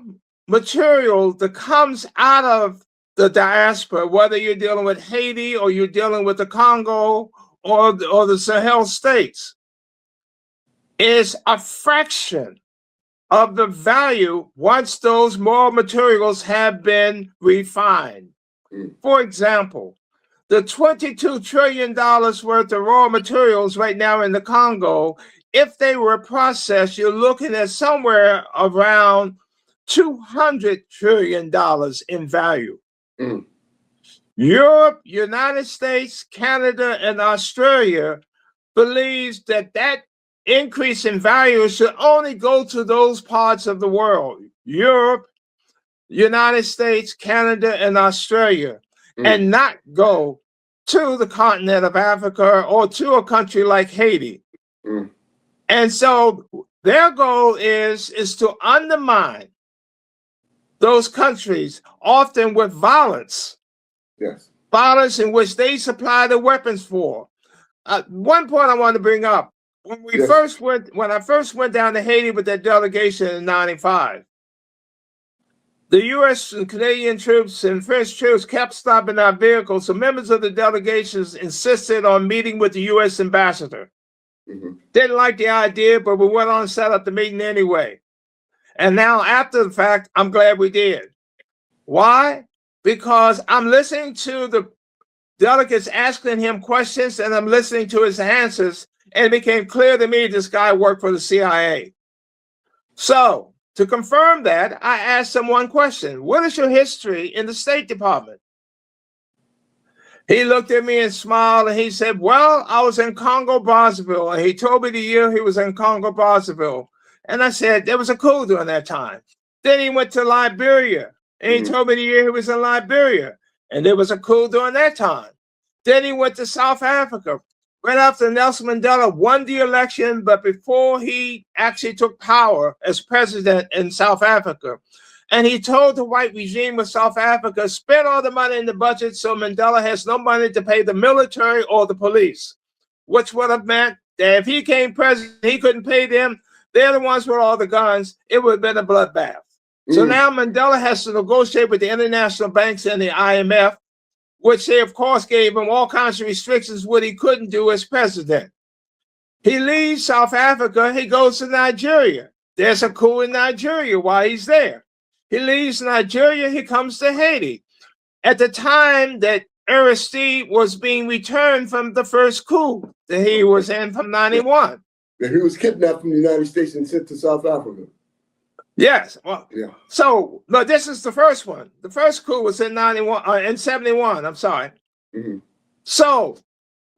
material that comes out of the diaspora, whether you're dealing with Haiti or you're dealing with the Congo or the Sahel states, is a fraction of the value once those raw materials have been refined. For example, the $22 trillion worth of raw materials right now in the Congo, if they were processed, you're looking at somewhere around $200 trillion in value. Europe, United States, Canada, and Australia believes that that increase in value should only go to those parts of the world, Europe, United States, Canada, and Australia, and not go to the continent of Africa or to a country like Haiti. And so their goal is to undermine those countries, often with violence. Yes. Violence in which they supply the weapons for. One point I want to bring up. When I first went down to Haiti with that delegation in '95, the U.S. and Canadian troops and French troops kept stopping our vehicles, so members of the delegations insisted on meeting with the U.S. ambassador. Didn't like the idea, but we went on and set up the meeting anyway. And now, after the fact, I'm glad we did. Why? Because I'm listening to the delegates asking him questions, and I'm listening to his answers, and it became clear to me this guy worked for the CIA. So, to confirm that, I asked him one question. What is your history in the State Department? He looked at me and smiled, and he said, well, I was in Congo, Brazzaville. And he told me the year he was in Congo, Brazzaville. And I said, there was a coup during that time. Then he went to Liberia, and he told me the year he was in Liberia. And there was a coup during that time. Then he went to South Africa. Right after Nelson Mandela won the election, but before he actually took power as president in South Africa. And he told the white regime of South Africa, spend all the money in the budget so Mandela has no money to pay the military or the police, which would have meant that if he came president, he couldn't pay them. They're the ones with all the guns. It would have been a bloodbath. So now Mandela has to negotiate with the international banks and the IMF, which they, of course, gave him all kinds of restrictions, what he couldn't do as president. He leaves South Africa. He goes to Nigeria. There's a coup in Nigeria while he's there. He leaves Nigeria. He comes to Haiti. At the time that Aristide was being returned from the first coup that he was in from 91. And he was kidnapped from the United States and sent to South Africa. Yes. Well, yeah. So, no, this is the first one. The first coup was in 91, in 71. I'm sorry. So,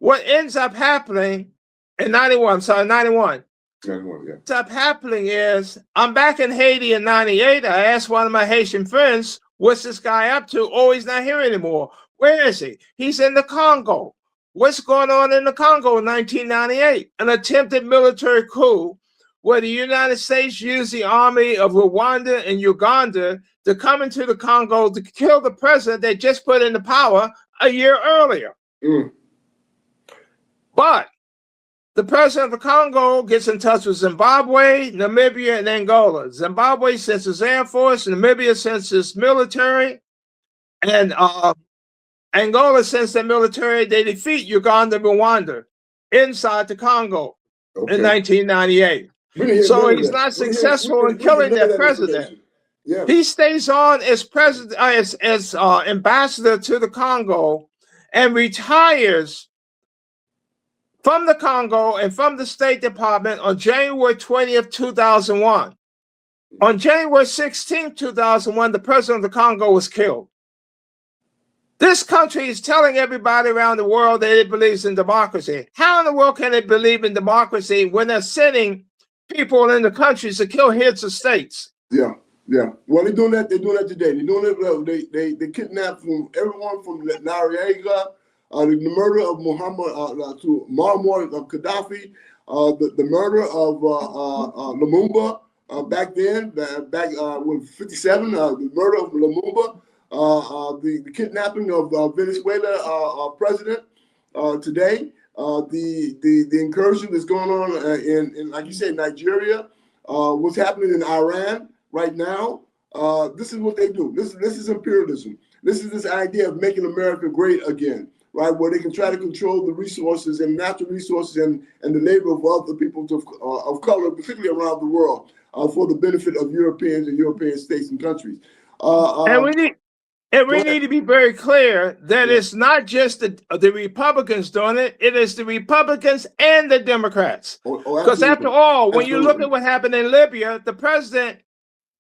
what ends up happening in 91? I'm sorry, 91. 91, yeah. What's up happening is I'm back in Haiti in 98. I asked one of my Haitian friends, "What's this guy up to?" Oh, he's not here anymore. Where is he? He's in the Congo. What's going on in the Congo in 1998? An attempted military coup where the United States used the army of Rwanda and Uganda to come into the Congo to kill the president they just put into power a year earlier. But the president of the Congo gets in touch with Zimbabwe, Namibia, and Angola. Zimbabwe sends its air force, Namibia sends its military, and Angola sends their military. They defeat Uganda and Rwanda inside the Congo in 1998. So he's not successful in killing their president. Yeah. He stays on as president, as ambassador to the Congo, and retires from the Congo and from the State Department on January 20th, 2001. On January 16th, 2001, the president of the Congo was killed. This country is telling everybody around the world that it believes in democracy. How in the world can it believe in democracy when they're sending people in the countries to kill heads of states? Yeah, yeah. Well, they're doing that. They're doing that today. They're doing it. They kidnapped from everyone from Noriega, the murder of Muhammad to Muammar Gaddafi, the murder of Lumumba back then, back with 57, the murder of Lumumba, the kidnapping of Venezuela president today. The incursion that's going on in like you said, Nigeria, what's happening in Iran right now. This is what they do. This is imperialism. This is this idea of making America great again, right? Where they can try to control the resources and natural resources and the labor of other people of color, particularly around the world, for the benefit of Europeans and European states and countries. And we need to be very clear that it's not just the Republicans doing it, it is the Republicans and the Democrats. Because after all, when you look at what happened in Libya, the president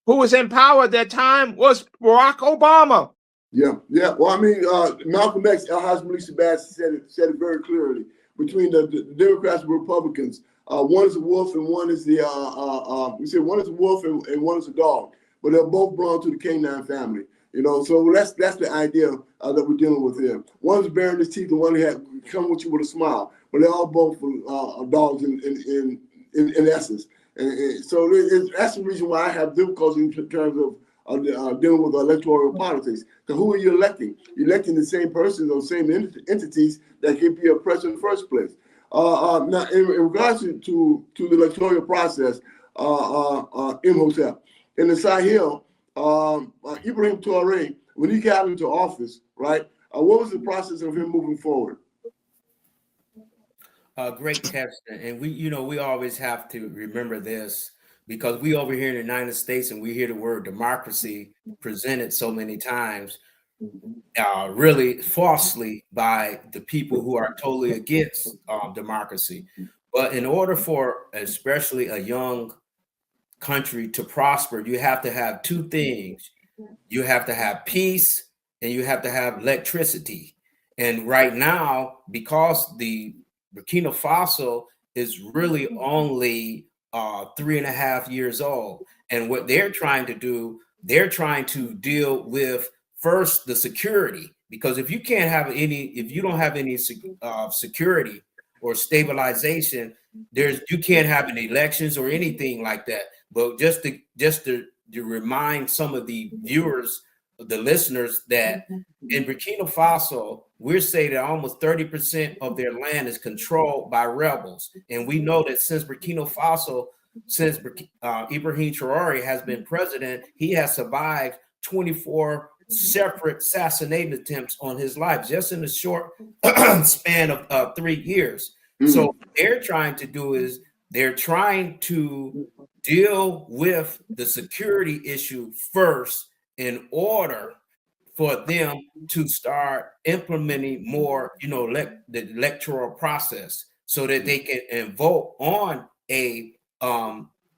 who was in power at that time was Barack Obama. Yeah, yeah. Well, I mean, Malcolm X, Al-Hajj Sebastian said it very clearly. Between the Democrats and Republicans, one is a wolf and one is the we said one is a wolf and one is a dog, but they're both belong to the canine family. You know, so that's the idea that we're dealing with here. One's baring his teeth, and one had come with you with a smile, but they're all both dogs in essence. And so that's the reason why I have difficulty in terms of dealing with electoral politics. Because who are you electing? You're electing the same persons or same entities that could be oppressed in the first place. Now, in regards to the electoral process, Imhotep, in the Sahel, Ibrahim Traoré, when he got into office, right, what was the process of him moving forward? Great question. And we always have to remember this, because we over here in the United States and we hear the word democracy presented so many times, really falsely by the people who are totally against democracy. But in order for especially a young country to prosper, you have to have two things. You have to have peace and you have to have electricity. And right now, because the Burkina Faso is really only 3.5 years old, and what they're trying to do, they're trying to deal with first the security, because if you can't have any, if you don't have any security or stabilization, you can't have any elections or anything like that. But just to remind some of the viewers, the listeners, that in Burkina Faso, we're saying that almost 30% of their land is controlled by rebels. And we know that since Burkina Faso, since Ibrahim Traore has been president, he has survived 24 separate assassination attempts on his life just in a short span of 3 years. So what they're trying to do is they're trying to deal with the security issue first in order for them to start implementing more, the electoral process, so that they can vote on a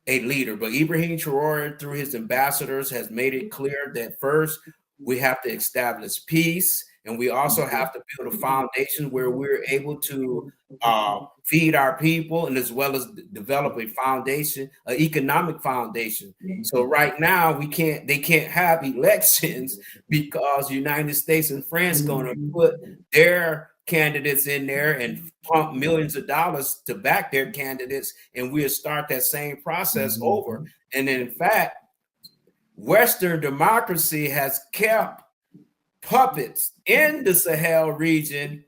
leader. But Ibrahim Traore, through his ambassadors, has made it clear that first we have to establish peace, and we also have to build a foundation where we're able to feed our people, and as well as develop a foundation, an economic foundation. So right now they can't have elections because the United States and France going to put their candidates in there and pump millions of dollars to back their candidates, and we'll start that same process over. And in fact, Western democracy has kept puppets in the Sahel region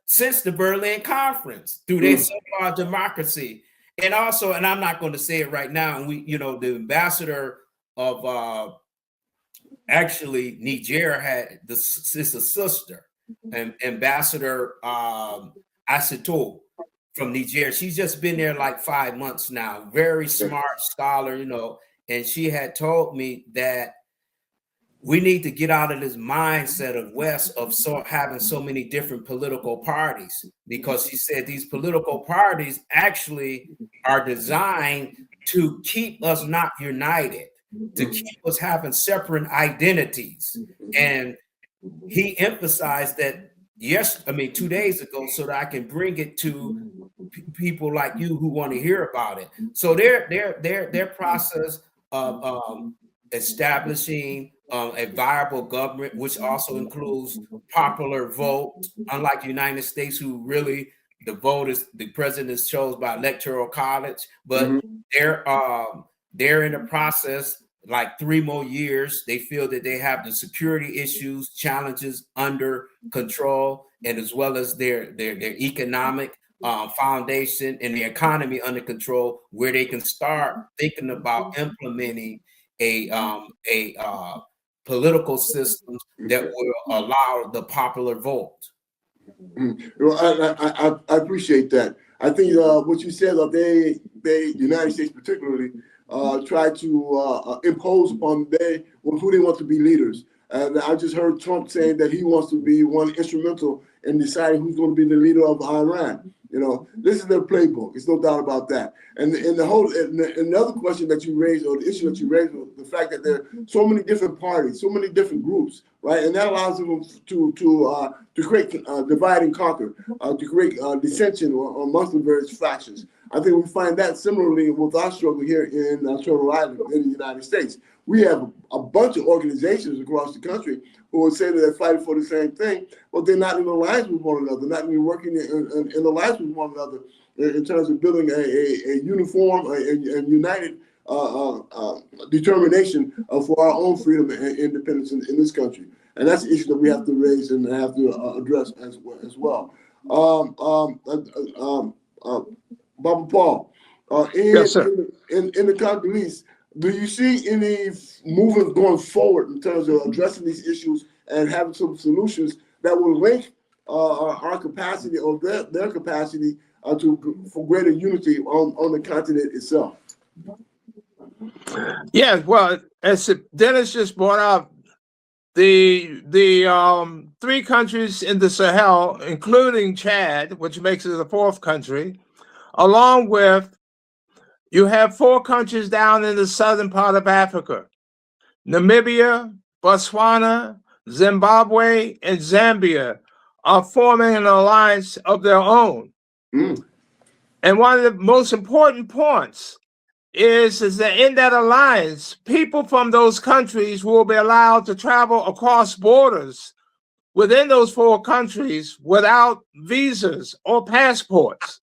since the Berlin Conference through their so-called democracy. And also, and I'm not going to say it right now, and the ambassador of actually Niger had it's a sister, Ambassador Asato from Niger. She's just been there like 5 months now. Very smart scholar, and she had told me that we need to get out of this mindset of West of having so many different political parties, because she said these political parties actually are designed to keep us not united, to keep us having separate identities. And he emphasized that 2 days ago, so that I can bring it to people like you who want to hear about it. So their process of establishing a viable government, which also includes popular vote, unlike the United States, who really the president is chosen by electoral college, but they're in the process. Like 3 more years, they feel that they have the security issues, challenges under control, and as well as their economic foundation and the economy under control, where they can start thinking about implementing a political system that will allow the popular vote. Well, I appreciate that. I think what you said, the United States particularly, try to impose upon who they want to be leaders. And I just heard Trump saying that he wants to be one instrumental in deciding who's going to be the leader of Iran. This is their playbook. There's no doubt about that. And another question that you raised, or the issue that you raised, was the fact that there are so many different parties, so many different groups, right? And that allows them to create divide and conquer, to create dissension amongst the various factions. I think we find that similarly with our struggle here in Turtle Island in the United States. We have a bunch of organizations across the country who would say that they're fighting for the same thing, but they're not in alliance with one another, not even working in alliance with one another in terms of building a uniform and united determination for our own freedom and independence in this country. And that's the issue that we have to raise and have to address as well. Baba Paul, yes, sir. In the Congolese, do you see any movement going forward in terms of addressing these issues and having some solutions that will link our capacity or their capacity for greater unity on the continent itself? Yeah, well, as Dennis just brought out, the three countries in the Sahel, including Chad, which makes it the fourth country, along with you have four countries down in the southern part of Africa: Namibia, Botswana, Zimbabwe, and Zambia are forming an alliance of their own. And one of the most important points is that in that alliance, people from those countries will be allowed to travel across borders within those four countries without visas or passports,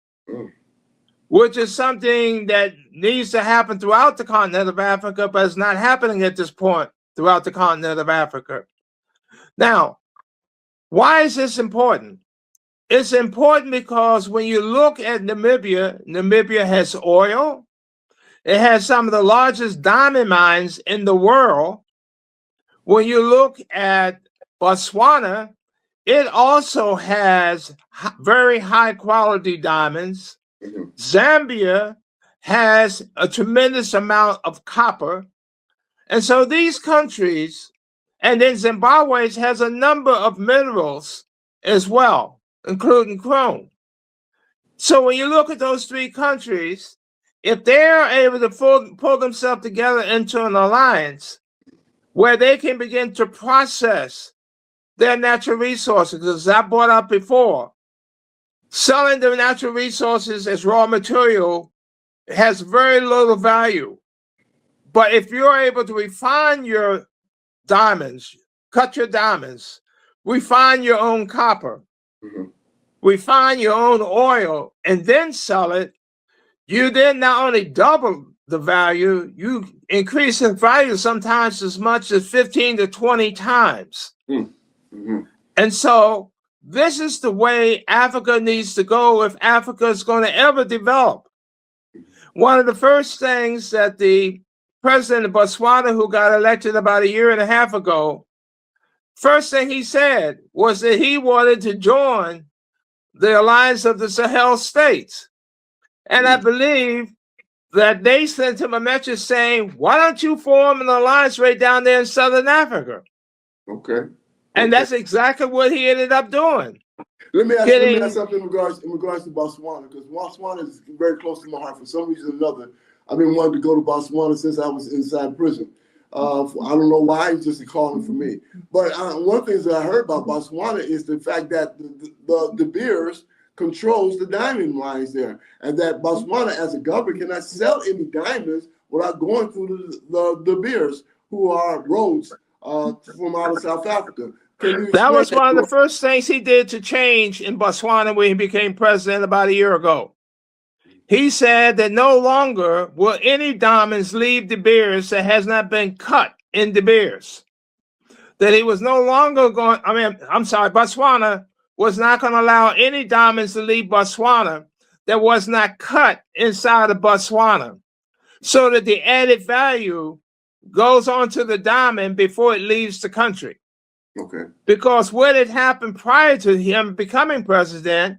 which is something that needs to happen throughout the continent of Africa, but it's not happening at this point throughout the continent of Africa. Now, why is this important? It's important because when you look at Namibia, Namibia has oil. It has some of the largest diamond mines in the world. When you look at Botswana, it also has very high quality diamonds. Zambia has a tremendous amount of copper. And so these countries, and then Zimbabwe has a number of minerals as well, including chrome. So when you look at those three countries, if they're able to pull themselves together into an alliance where they can begin to process their natural resources, as I brought up before, selling the natural resources as raw material has very little value. But if you're able to refine your diamonds, cut your diamonds, refine your own copper, refine your own oil, and then sell it, you then not only double the value, you increase the value sometimes as much as 15 to 20 times. And so this is the way Africa needs to go if Africa is going to ever develop. One of the first things that the president of Botswana, who got elected about a year and a half ago, first thing he said was that he wanted to join the alliance of the Sahel states. And I believe that they sent him a message saying, why don't you form an alliance right down there in Southern Africa? And that's exactly what he ended up doing. Let me ask something in regards to Botswana, because Botswana is very close to my heart for some reason or another. I've been wanting to go to Botswana since I was inside prison. I don't know why, it's just a calling for me. But one thing that I heard about Botswana is the fact that the De Beers controls the diamond mines there, and that Botswana as a government cannot sell any diamonds without going through the De Beers, who are roads from out of South Africa. That was one of the first things he did to change in Botswana when he became president about a year ago. He said that no longer will any diamonds leave De Beers that has not been cut in De Beers. That he was no longer going, Botswana was not going to allow any diamonds to leave Botswana that was not cut inside of Botswana, so that the added value goes onto the diamond before it leaves the country. Because what had happened prior to him becoming president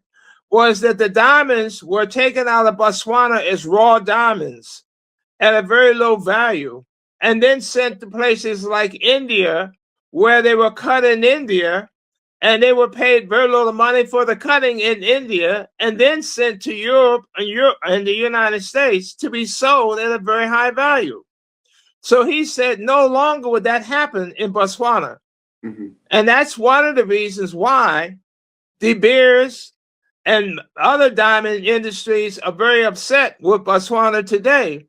was that the diamonds were taken out of Botswana as raw diamonds at a very low value, and then sent to places like India, where they were cut in India, and they were paid very little money for the cutting in India, and then sent to Europe and the United States to be sold at a very high value. So he said no longer would that happen in Botswana. And that's one of the reasons why De Beers and other diamond industries are very upset with Botswana today,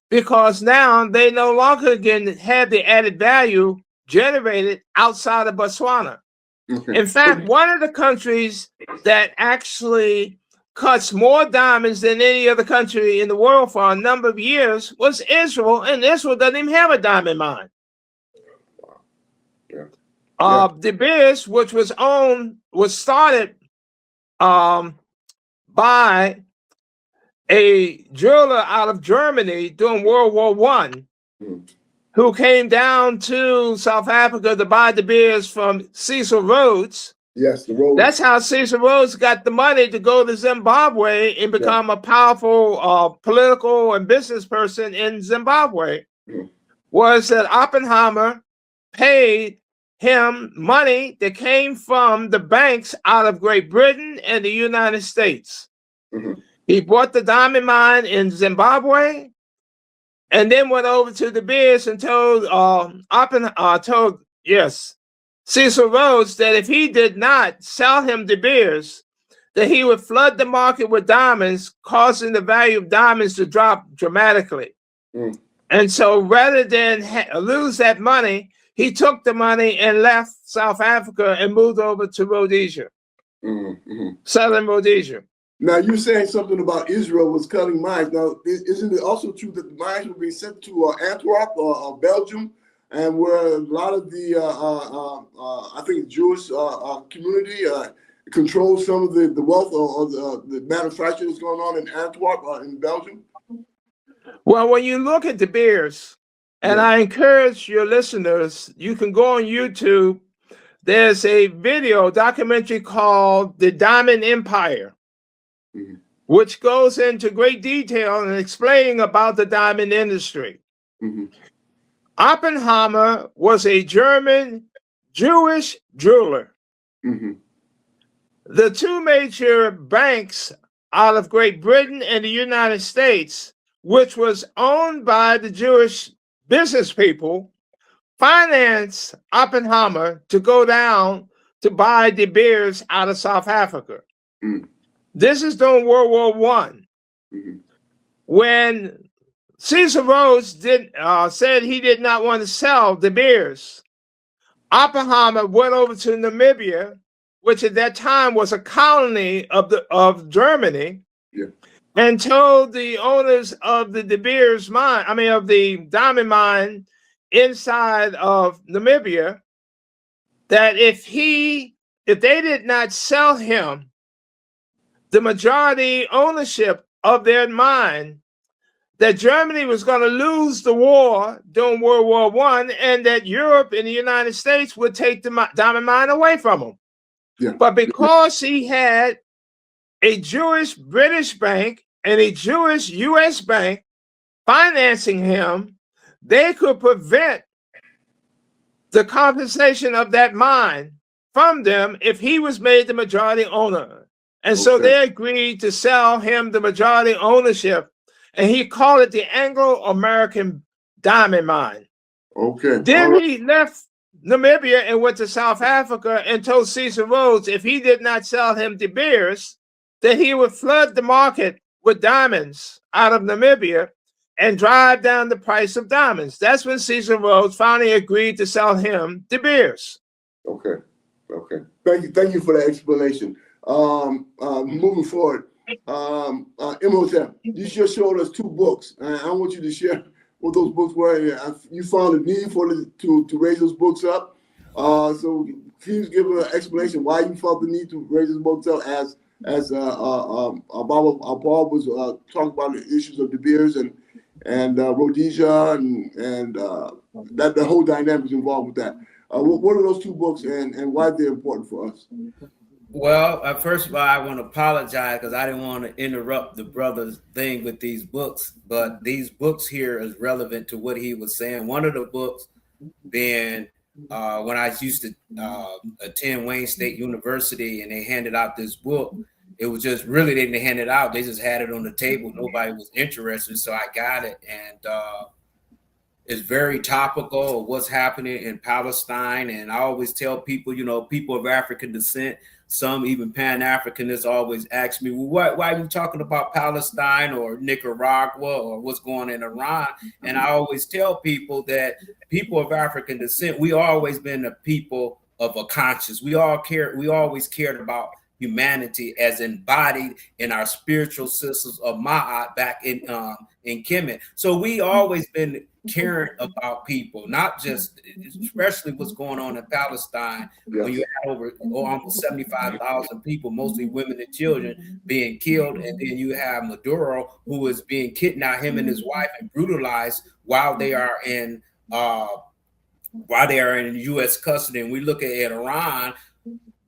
because now they no longer can have the added value generated outside of Botswana. In fact, one of the countries that actually cuts more diamonds than any other country in the world for a number of years was Israel, and Israel doesn't even have a diamond mine. De Beers, which was started by a jeweler out of Germany during World War I, who came down to South Africa to buy De Beers from Cecil Rhodes. Yes, the Rhodes. That's how Cecil Rhodes got the money to go to Zimbabwe and become a powerful political and business person in Zimbabwe. Was that Oppenheimer paid him money that came from the banks out of Great Britain and the United States. Mm-hmm. He bought the diamond mine in Zimbabwe, and then went over to De Beers and told Cecil Rhodes that if he did not sell him De Beers, that he would flood the market with diamonds, causing the value of diamonds to drop dramatically. Mm. And so rather than lose that money, he took the money and left South Africa and moved over to Rhodesia, southern Rhodesia. Now, you're saying something about Israel was cutting mines. Now, isn't it also true that the mines were being sent to Antwerp, Belgium, and where a lot of the, I think, Jewish community controls some of the wealth or the manufacturing that's going on in Antwerp, in Belgium? Well, when you look at De Beers, and I encourage your listeners, you can go on YouTube. There's a documentary called The Diamond Empire, which goes into great detail and explaining about the diamond industry. Oppenheimer was a German Jewish jeweler. The two major banks out of Great Britain and the United States, which was owned by the Jewish business people, financed Oppenheimer to go down to buy De Beers out of South Africa. This is during World War I. When Cecil Rhodes said he did not want to sell De Beers, Oppenheimer went over to Namibia, which at that time was a colony of Germany, and told the owners of the De Beers mine, of the diamond mine inside of Namibia, that if they did not sell him the majority ownership of their mine, that Germany was going to lose the war during World War I, and that Europe and the United States would take the diamond mine away from him. But because he had a Jewish British bank and a Jewish US bank financing him, they could prevent the compensation of that mine from them if he was made the majority owner. And so they agreed to sell him the majority ownership, and he called it the Anglo-American Diamond Mine. Then he left Namibia and went to South Africa and told Cecil Rhodes if he did not sell him De Beers, that he would flood the market with diamonds out of Namibia and drive down the price of diamonds. That's when Cecil Rhodes finally agreed to sell him De Beers. Thank you for that explanation. Moving forward, Imhotep, you just showed us two books. I want you to share what those books were. You found a need to raise those books up. So please give an explanation why you felt the need to raise those books up as Paul was talking about the issues of De Beers and Rhodesia and that the whole dynamics involved with that. What are those two books and why they're important for us? Well, first of all, I want to apologize because I didn't want to interrupt the brother's thing with these books, but these books here is relevant to what he was saying. One of the books being when I used to attend Wayne State University, and they handed out this book. It was just really, they didn't hand it out. They just had it on the table. Nobody was interested, so I got it. And it's very topical of what's happening in Palestine. And I always tell people, people of African descent, some even Pan-Africanists always ask me, well, why are you talking about Palestine or Nicaragua or what's going on in Iran? And I always tell people that people of African descent, we always been a people of a conscience. We always cared about humanity as embodied in our spiritual sisters of Ma'at back in Kemet. So we always been caring about people, not just, especially what's going on in Palestine, when you have over almost 75,000 people, mostly women and children, being killed, and then you have Maduro, who is being kidnapped, him and his wife, and brutalized while they are in U.S. custody. And we look at Iran.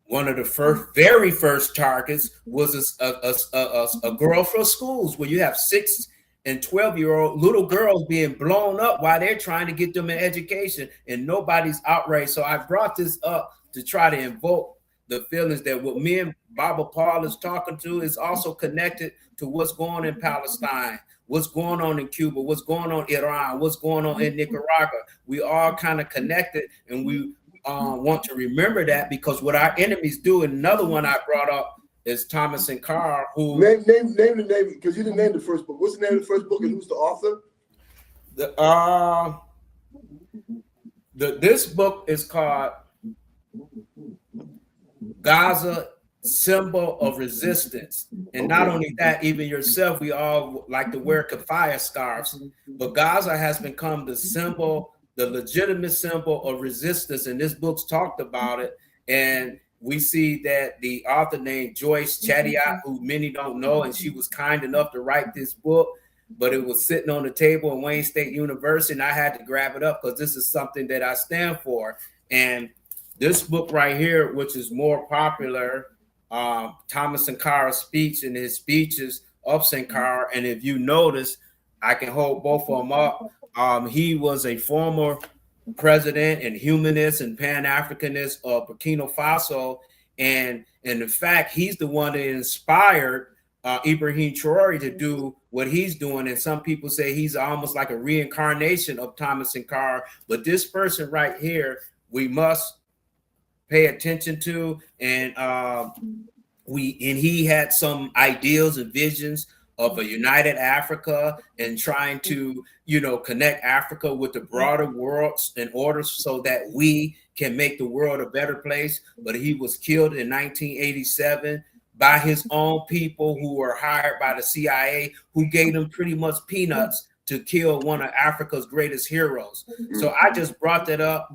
One of the very first targets was a girl for schools, where you have 6 and 12-year-old little girls being blown up while they're trying to get them an education, and nobody's outraged. So I brought this up to try to invoke the feelings that what me and Baba Paul is talking to is also connected to what's going on in Palestine, what's going on in Cuba, what's going on in Iran, what's going on in Nicaragua. We all kind of connected, and we want to remember that, because what our enemies do. And another one I brought up is Thomas and Carr, who name the name, because you didn't name the first book. What's the name of the first book, and who's the author? This book is called Gaza, Symbol of Resistance. And not only that, even yourself, we all like to wear kafaya scarves, but Gaza has become the symbol, the legitimate symbol of resistance. And this book's talked about it. And we see that the author named Joyce Chadiat, who many don't know, and she was kind enough to write this book, but it was sitting on the table in Wayne State University, and I had to grab it up because this is something that I stand for. And this book right here, which is more popular, Thomas Sankar's speech and his speeches of Sankara. And if you notice, I can hold both of them up. He was a former president and humanist and Pan-Africanist of Burkina Faso. And in fact, he's the one that inspired Ibrahim Traore to do what he's doing. And some people say he's almost like a reincarnation of Thomas Sankara. But this person right here, we must pay attention to. And he had some ideals and visions of a united Africa and trying to, connect Africa with the broader world in order so that we can make the world a better place. But he was killed in 1987 by his own people who were hired by the CIA, who gave them pretty much peanuts to kill one of Africa's greatest heroes. So I just brought that up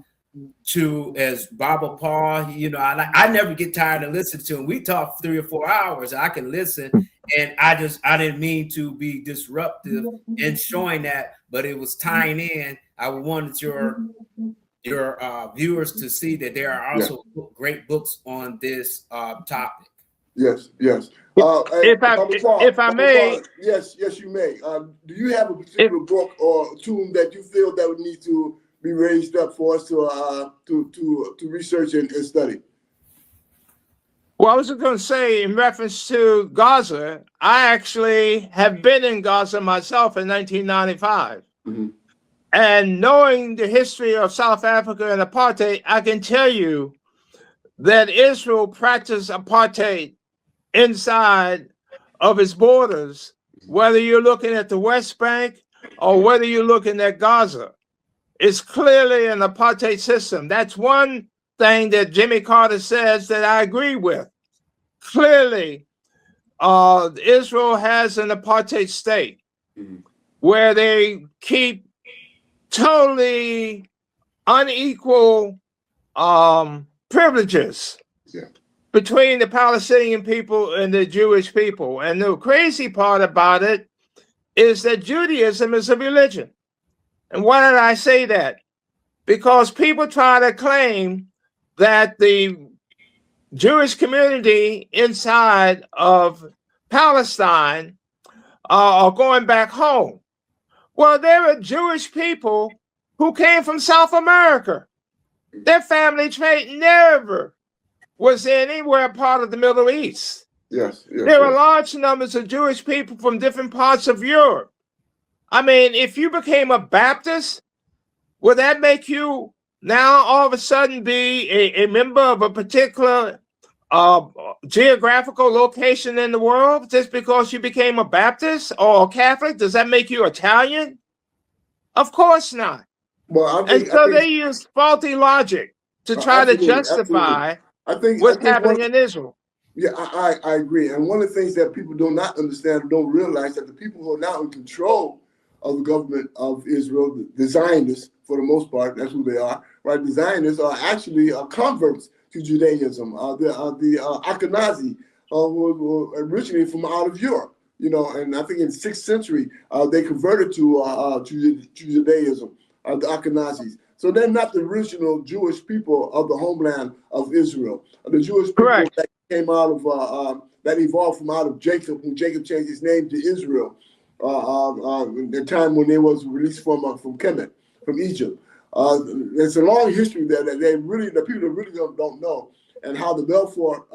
to, as Baba Paul, I never get tired of listening to him. We talk 3 or 4 hours. I can listen, and I didn't mean to be disruptive in showing that, but it was tying in. I wanted your viewers to see that there are also great books on this topic. Yes. If I may, yes, you may. Do you have a particular book or tool that you feel that would need to be raised up for us to research and study? Well, I was going to say, in reference to Gaza, I actually have been in Gaza myself in 1995. Mm-hmm. And knowing the history of South Africa and apartheid, I can tell you that Israel practiced apartheid inside of its borders, whether you're looking at the West Bank or whether you're looking at Gaza. It's clearly an apartheid system. That's one thing that Jimmy Carter says that I agree with. Clearly, Israel has an apartheid state where they keep totally unequal privileges between the Palestinian people and the Jewish people. And the crazy part about it is that Judaism is a religion. And why did I say that? Because people try to claim that the Jewish community inside of Palestine are going back home. Well, there are Jewish people who came from South America. Their family trade never was anywhere part of the Middle East. Yes. There are large numbers of Jewish people from different parts of Europe. I mean, if you became a Baptist, would that make you now all of a sudden be a member of a particular geographical location in the world just because you became a Baptist or a Catholic? Does that make you Italian? Of course not. Well, they use faulty logic to try to justify what's happening in Israel. Yeah, I agree. And one of the things that people do not understand or don't realize that the people who are now in control of the government of Israel, the Zionists, for the most part, that's who they are, right? The Zionists are actually converts to Judaism. The Ashkenazi, who were originally from out of Europe, and I think in the 6th century, they converted to Judaism, the Ashkenazis. So they're not the original Jewish people of the homeland of Israel. The Jewish people that came out of, that evolved from out of Jacob, when Jacob changed his name to Israel. the time when they was released from Kemet, from Egypt. It's a long history there that the people really don't know, and how the Balfour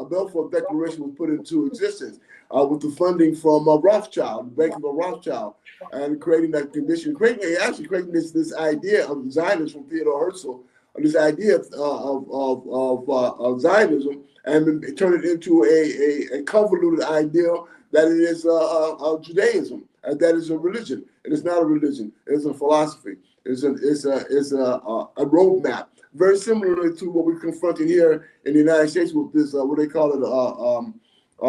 Declaration was put into existence with the funding from Rothschild, the banking of Rothschild, and creating that condition, creating this idea of Zionism from Theodore Herzl, this idea of Zionism, and turn it into a convoluted idea that it is Judaism, and that is a religion. It is not a religion. It is a philosophy. It's a roadmap, very similar to what we're confronting here in the United States with this what they call it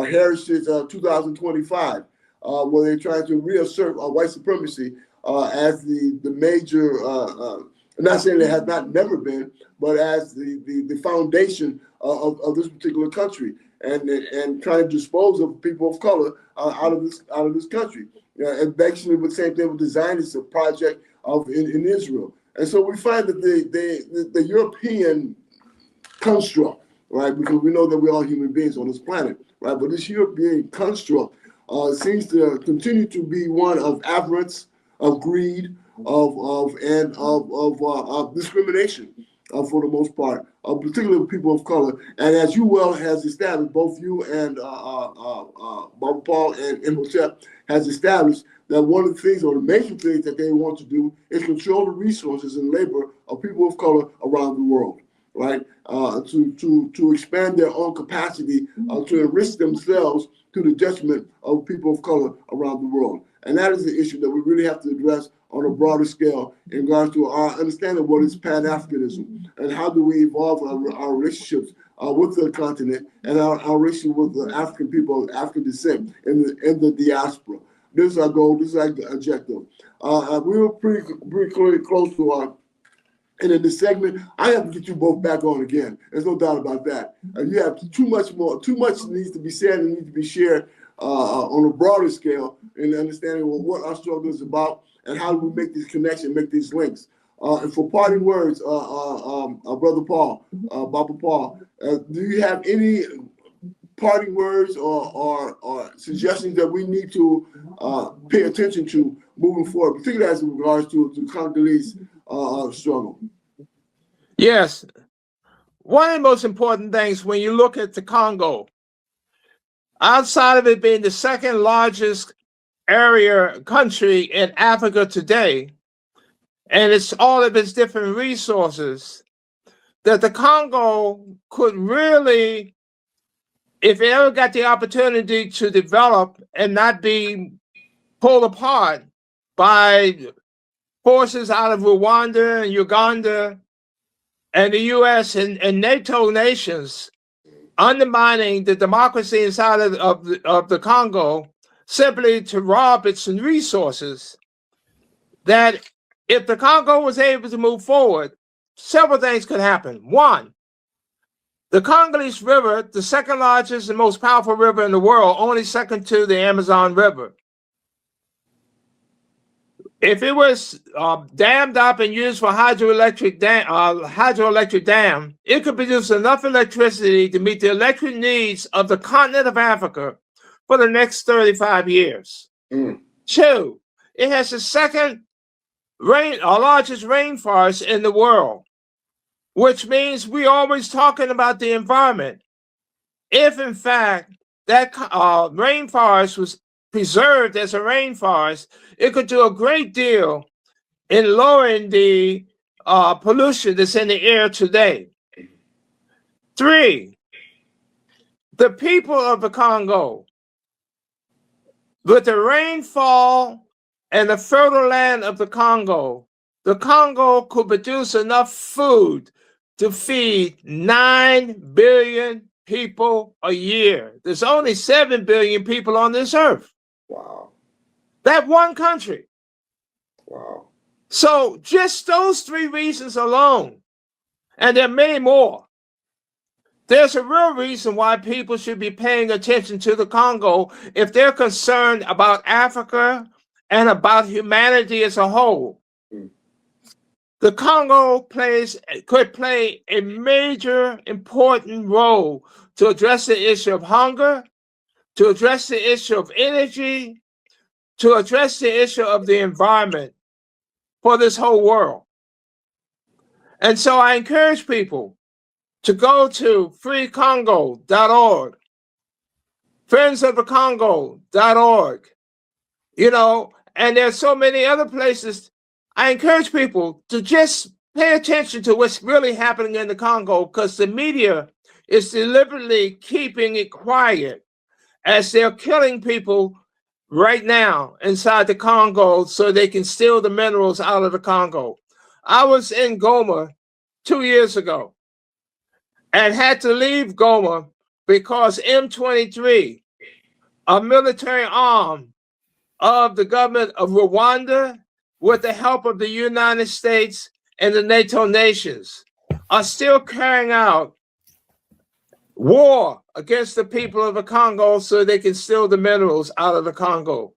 Heritage 2025, where they're trying to reassert white supremacy as the major. I'm not saying it has never been, but as the foundation of this particular country, and trying to dispose of people of color out of this country. And basically the same thing with the Zionist project in Israel. And so we find that the European construct, right, because we know that we're all human beings on this planet, right, but this European construct seems to continue to be one of avarice, of greed, of discrimination for the most part, particularly with people of color. And as you well has established, both you and Baba Paul and Imhotep has established that one of the things, or the major things that they want to do, is control the resources and labor of people of color around the world, right? To expand their own capacity to enrich themselves to the detriment of people of color around the world. And that is the issue that we really have to address on a broader scale in regards to our understanding of what is Pan-Africanism and how do we evolve our relationships with the continent and our relationship with the African people of African descent in the diaspora. This is our goal. This is our objective. We were pretty close to and in this segment, I have to get you both back on again. There's no doubt about that. You have too much needs to be said and needs to be shared on a broader scale in understanding what our struggle is about and how do we make these connections, make these links. And for parting words, Brother Paul, Baba Paul, do you have any parting words or suggestions that we need to pay attention to moving forward, particularly as in regards to the Congolese struggle? Yes. One of the most important things when you look at the Congo, outside of it being the second largest country in Africa today, and it's all of its different resources, that the Congo could really, if it ever got the opportunity to develop and not be pulled apart by forces out of Rwanda and Uganda and the US and NATO nations undermining the democracy inside of the Congo simply to rob its resources, that if the Congo was able to move forward, several things could happen. One, the Congolese River, the second largest and most powerful river in the world, only second to the Amazon River. If it was dammed up and used for hydroelectric dam, it could produce enough electricity to meet the electric needs of the continent of Africa for the next 35 years. Two, it has the second largest rainforest in the world, which means we're always talking about the environment. If, in fact, that rainforest was preserved as a rainforest, it could do a great deal in lowering the pollution that's in the air today. Three, the people of the Congo, with the rainfall and the fertile land of the Congo could produce enough food to feed 9 billion people a year. There's only 7 billion people on this earth. Wow. That one country. Wow. So just those three reasons alone, and there are many more, there's a real reason why people should be paying attention to the Congo if they're concerned about Africa and about humanity as a whole. The Congo could play a major important role to address the issue of hunger, to address the issue of energy, to address the issue of the environment for this whole world. And so I encourage people to go to freecongo.org, friendsofthecongo.org, and there's so many other places. I encourage people to just pay attention to what's really happening in the Congo, because the media is deliberately keeping it quiet as they're killing people right now inside the Congo so they can steal the minerals out of the Congo. I was in Goma 2 years ago and had to leave Goma because M23, a military arm of the government of Rwanda, with the help of the United States and the NATO nations, are still carrying out war against the people of the Congo so they can steal the minerals out of the Congo.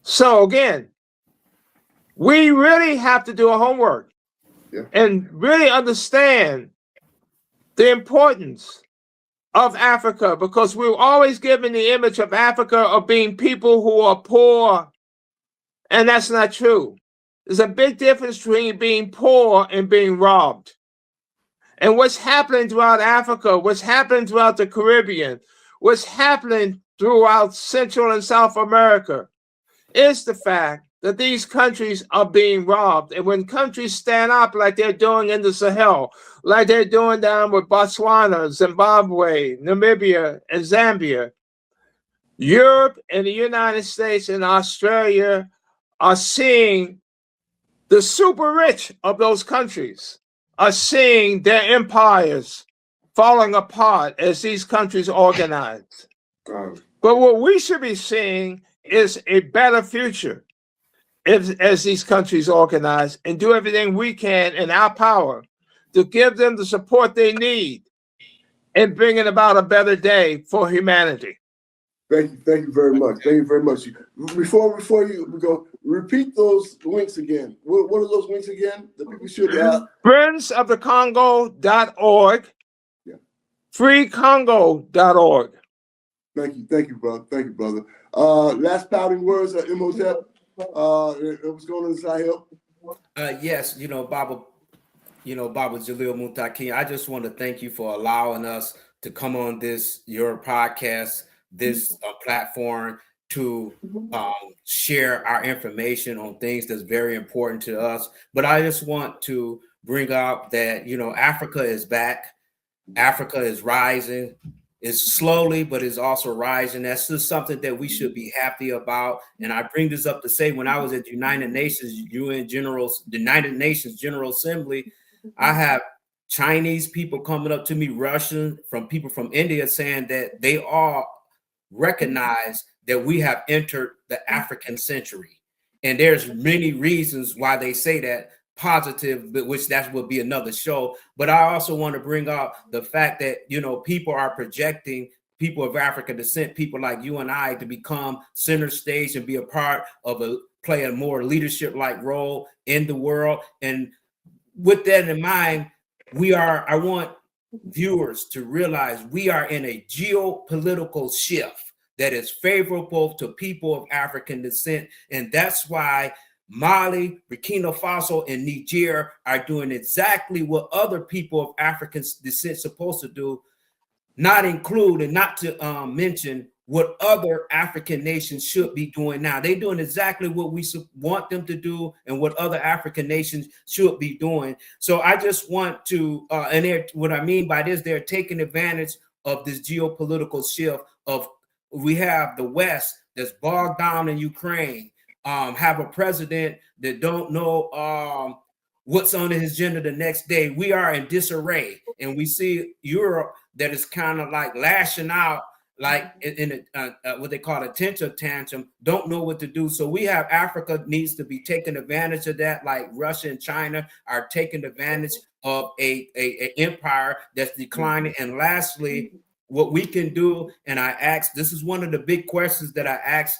So again, we really have to do our homework and really understand the importance of Africa, because we're always given the image of Africa of being people who are poor, and that's not true. There's a big difference between being poor and being robbed. And what's happening throughout Africa, what's happening throughout the Caribbean, what's happening throughout Central and South America is the fact that these countries are being robbed. And when countries stand up like they're doing in the Sahel, like they're doing down with Botswana, Zimbabwe, Namibia, and Zambia, Europe and the United States and Australia are seeing the super rich of those countries are seeing their empires falling apart as these countries organize. But what we should be seeing is a better future as these countries organize, and do everything we can in our power to give them the support they need in bringing about a better day for humanity. Thank you very much. Thank you very much. Before we go, repeat those links again. What are those links again that people should have? Friendsofthecongo.org, freecongo.org. Thank you, brother. Last pouting words, Imhotep. What's going on in Sahel? Yes, Baba Jalil Muntaki, I just want to thank you for allowing us to come on your podcast, this platform, to share our information on things that's very important to us. But I just want to bring up that, Africa is back. Africa is rising. It's slowly, but it's also rising. That's just something that we should be happy about. And I bring this up to say, when I was at the United Nations General Assembly, I have Chinese people coming up to me, Russian, people from India, saying that they all recognize that we have entered the African century. And there's many reasons why they say that, positive, but which that will be another show. But I also want to bring up the fact that, people are projecting people of African descent, people like you and I, to become center stage and be a part of play a more leadership-like role in the world. And with that in mind, I want viewers to realize we are in a geopolitical shift that is favorable to people of African descent. And that's why Mali, Burkina Faso, and Niger are doing exactly what other people of African descent supposed to do, not include and not to mention what other African nations should be doing now. They're doing exactly what we want them to do and what other African nations should be doing. So I just want to, what I mean by this, they're taking advantage of this geopolitical shift of, we have the West that's bogged down in Ukraine, have a president that don't know what's on his agenda the next day. We are in disarray, and we see Europe that is kind of like lashing out, like in what they call a temper tantrum, don't know what to do. So we have Africa needs to be taking advantage of that, like Russia and China are taking advantage of a empire that's declining. And lastly, what we can do, and I asked, this is one of the big questions that I asked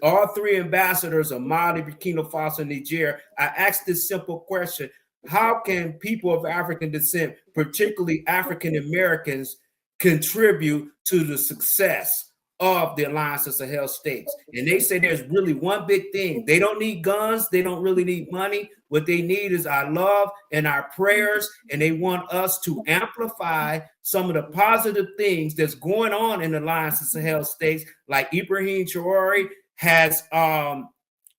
all three ambassadors of Mali, Burkina Faso, and Niger. I asked this simple question: how can people of African descent, particularly African Americans, contribute to the success of the Alliance of Sahel States. And they say there's really one big thing. They don't need guns. They don't really need money. What they need is our love and our prayers. And they want us to amplify some of the positive things that's going on in the Alliance of Sahel States, like Ibrahim Traore has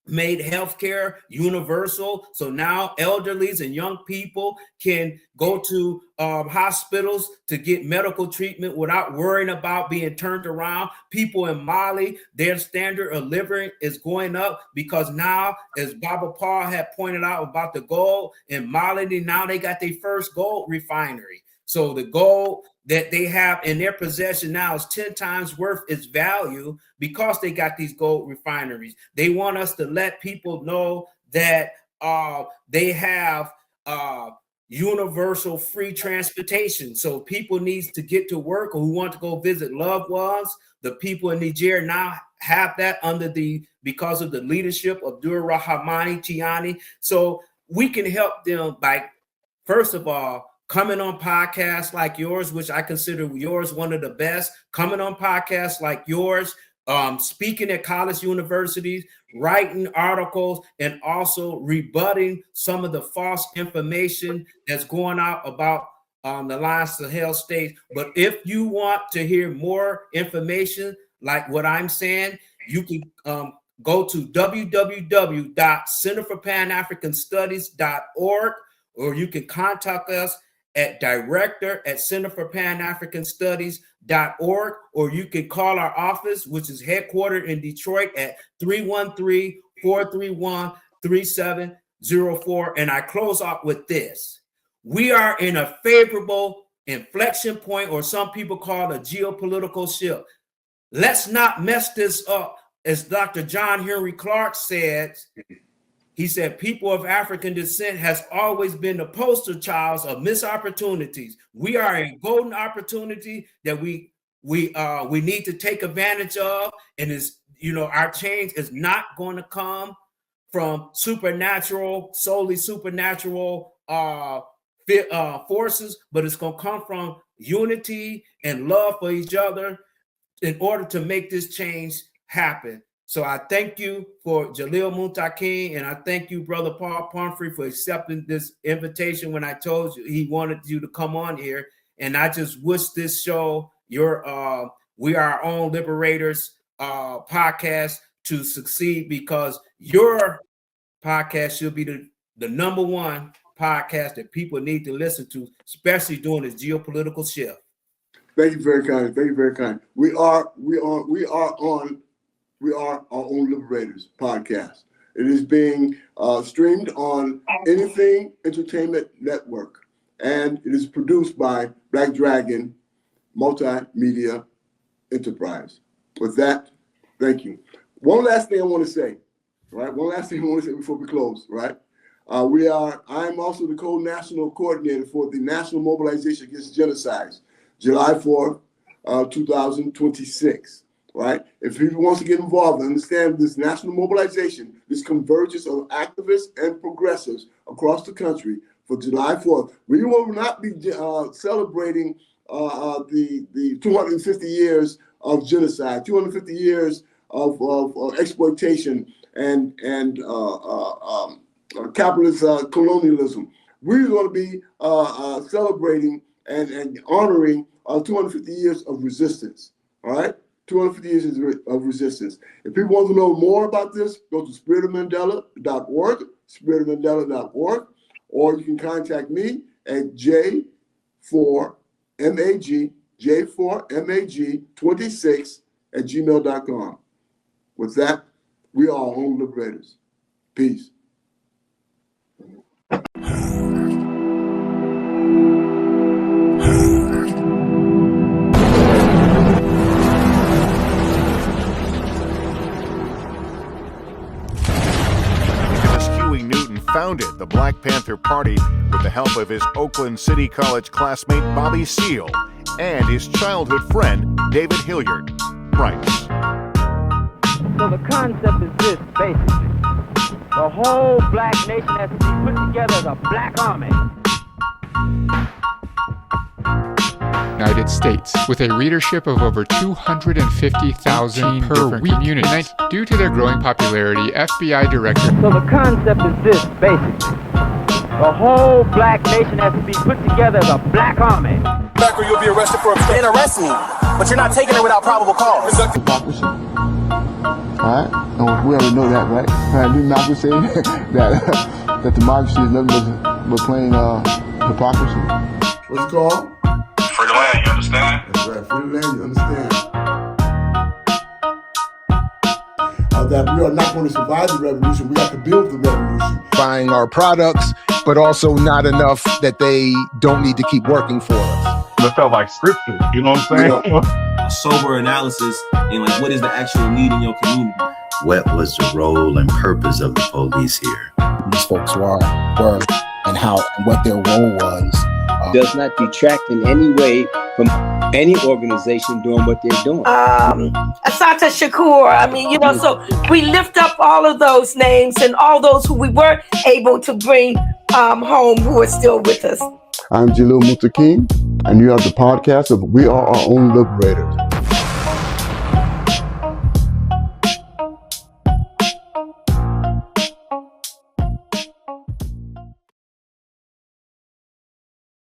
made healthcare universal. So now elderlies and young people can go to hospitals to get medical treatment without worrying about being turned around. People in Mali, their standard of living is going up because now, as Baba Paul had pointed out about the gold in Mali, now they got their first gold refinery. So the gold that they have in their possession now is 10 times worth its value because they got these gold refineries. They want us to let people know that they have universal free transportation. So people need to get to work or who want to go visit loved ones. The people in Niger now have that because of the leadership of Dur Rahmani Tiani. So we can help them by, first of all, coming on podcasts like yours, which I consider yours one of the best, coming on podcasts like yours, speaking at college universities, writing articles, and also rebutting some of the false information that's going out about the Alliance of Sahel States. But if you want to hear more information like what I'm saying, you can go to www.centerforpanafricanstudies.org, or you can contact us at director@centerforpanafricanstudies.org, or you can call our office, which is headquartered in Detroit, at 313-431-3704. And I close out with this. We are in a favorable inflection point, or some people call it a geopolitical shift. Let's not mess this up. As Dr. John Henry Clark said, he said, people of African descent has always been the poster child of missed opportunities. We are a golden opportunity that we need to take advantage of. And our change is not going to come from solely supernatural forces, but it's going to come from unity and love for each other in order to make this change happen. So I thank you for Jalil Muntakin, and I thank you, Brother Paul Pumphrey, for accepting this invitation when I told you he wanted you to come on here. And I just wish this show, We Are Our Own Liberators podcast, to succeed, because your podcast should be the number one podcast that people need to listen to, especially during this geopolitical shift. Thank you very kind. Thank you very kind. We are Our Own Liberators podcast. It is being streamed on Anything Entertainment Network, and it is produced by Black Dragon Multimedia Enterprise. With that, thank you. One last thing I want to say, right? One last thing I want to say before we close, right? I am also the co-national coordinator for the National Mobilization Against Genocide, July 4th, 2026. Right? If people want to get involved and understand this national mobilization, this convergence of activists and progressives across the country for July 4th, we will not be celebrating the 250 years of genocide, 250 years of exploitation and capitalist colonialism. We're going to be celebrating and honoring 250 years of resistance. All right? 250 years of resistance. If people want to know more about this, go to spiritofmandela.org, spiritofmandela.org, or you can contact me at j4mag26@gmail.com. With that, we are our own liberators. Peace. Founded the Black Panther Party with the help of his Oakland City College classmate Bobby Seale and his childhood friend David Hilliard. Writes. So the concept is this, basically. The whole black nation has to be put together as a black army. United States, with a readership of over 250,000 per week communities. Due to their growing popularity, FBI Director. So the concept is this, basically. The whole black nation has to be put together as a black army. Back or you'll be arrested for obstruction. And arrest me, but you're not taking it without probable cause. Democracy. Alright? And we already know that, right? Didn't Malcolm say that democracy is nothing but plain hypocrisy? What's it called? For the land, you understand? That's right, for the land, you understand. That we are not going to survive the revolution, we have to build the revolution. Buying our products, but also not enough that they don't need to keep working for us. It felt like scripture, you know what I'm saying? A sober analysis and like what is the actual need in your community. What was the role and purpose of the police here? These folks were and how and what their role was. Does not detract in any way from any organization doing what they're doing. Asata Shakur. I mean, so we lift up all of those names and all those who we were able to bring home who are still with us. I'm Jalil Mutakim, and you have the podcast of We Are Our Own Liberators.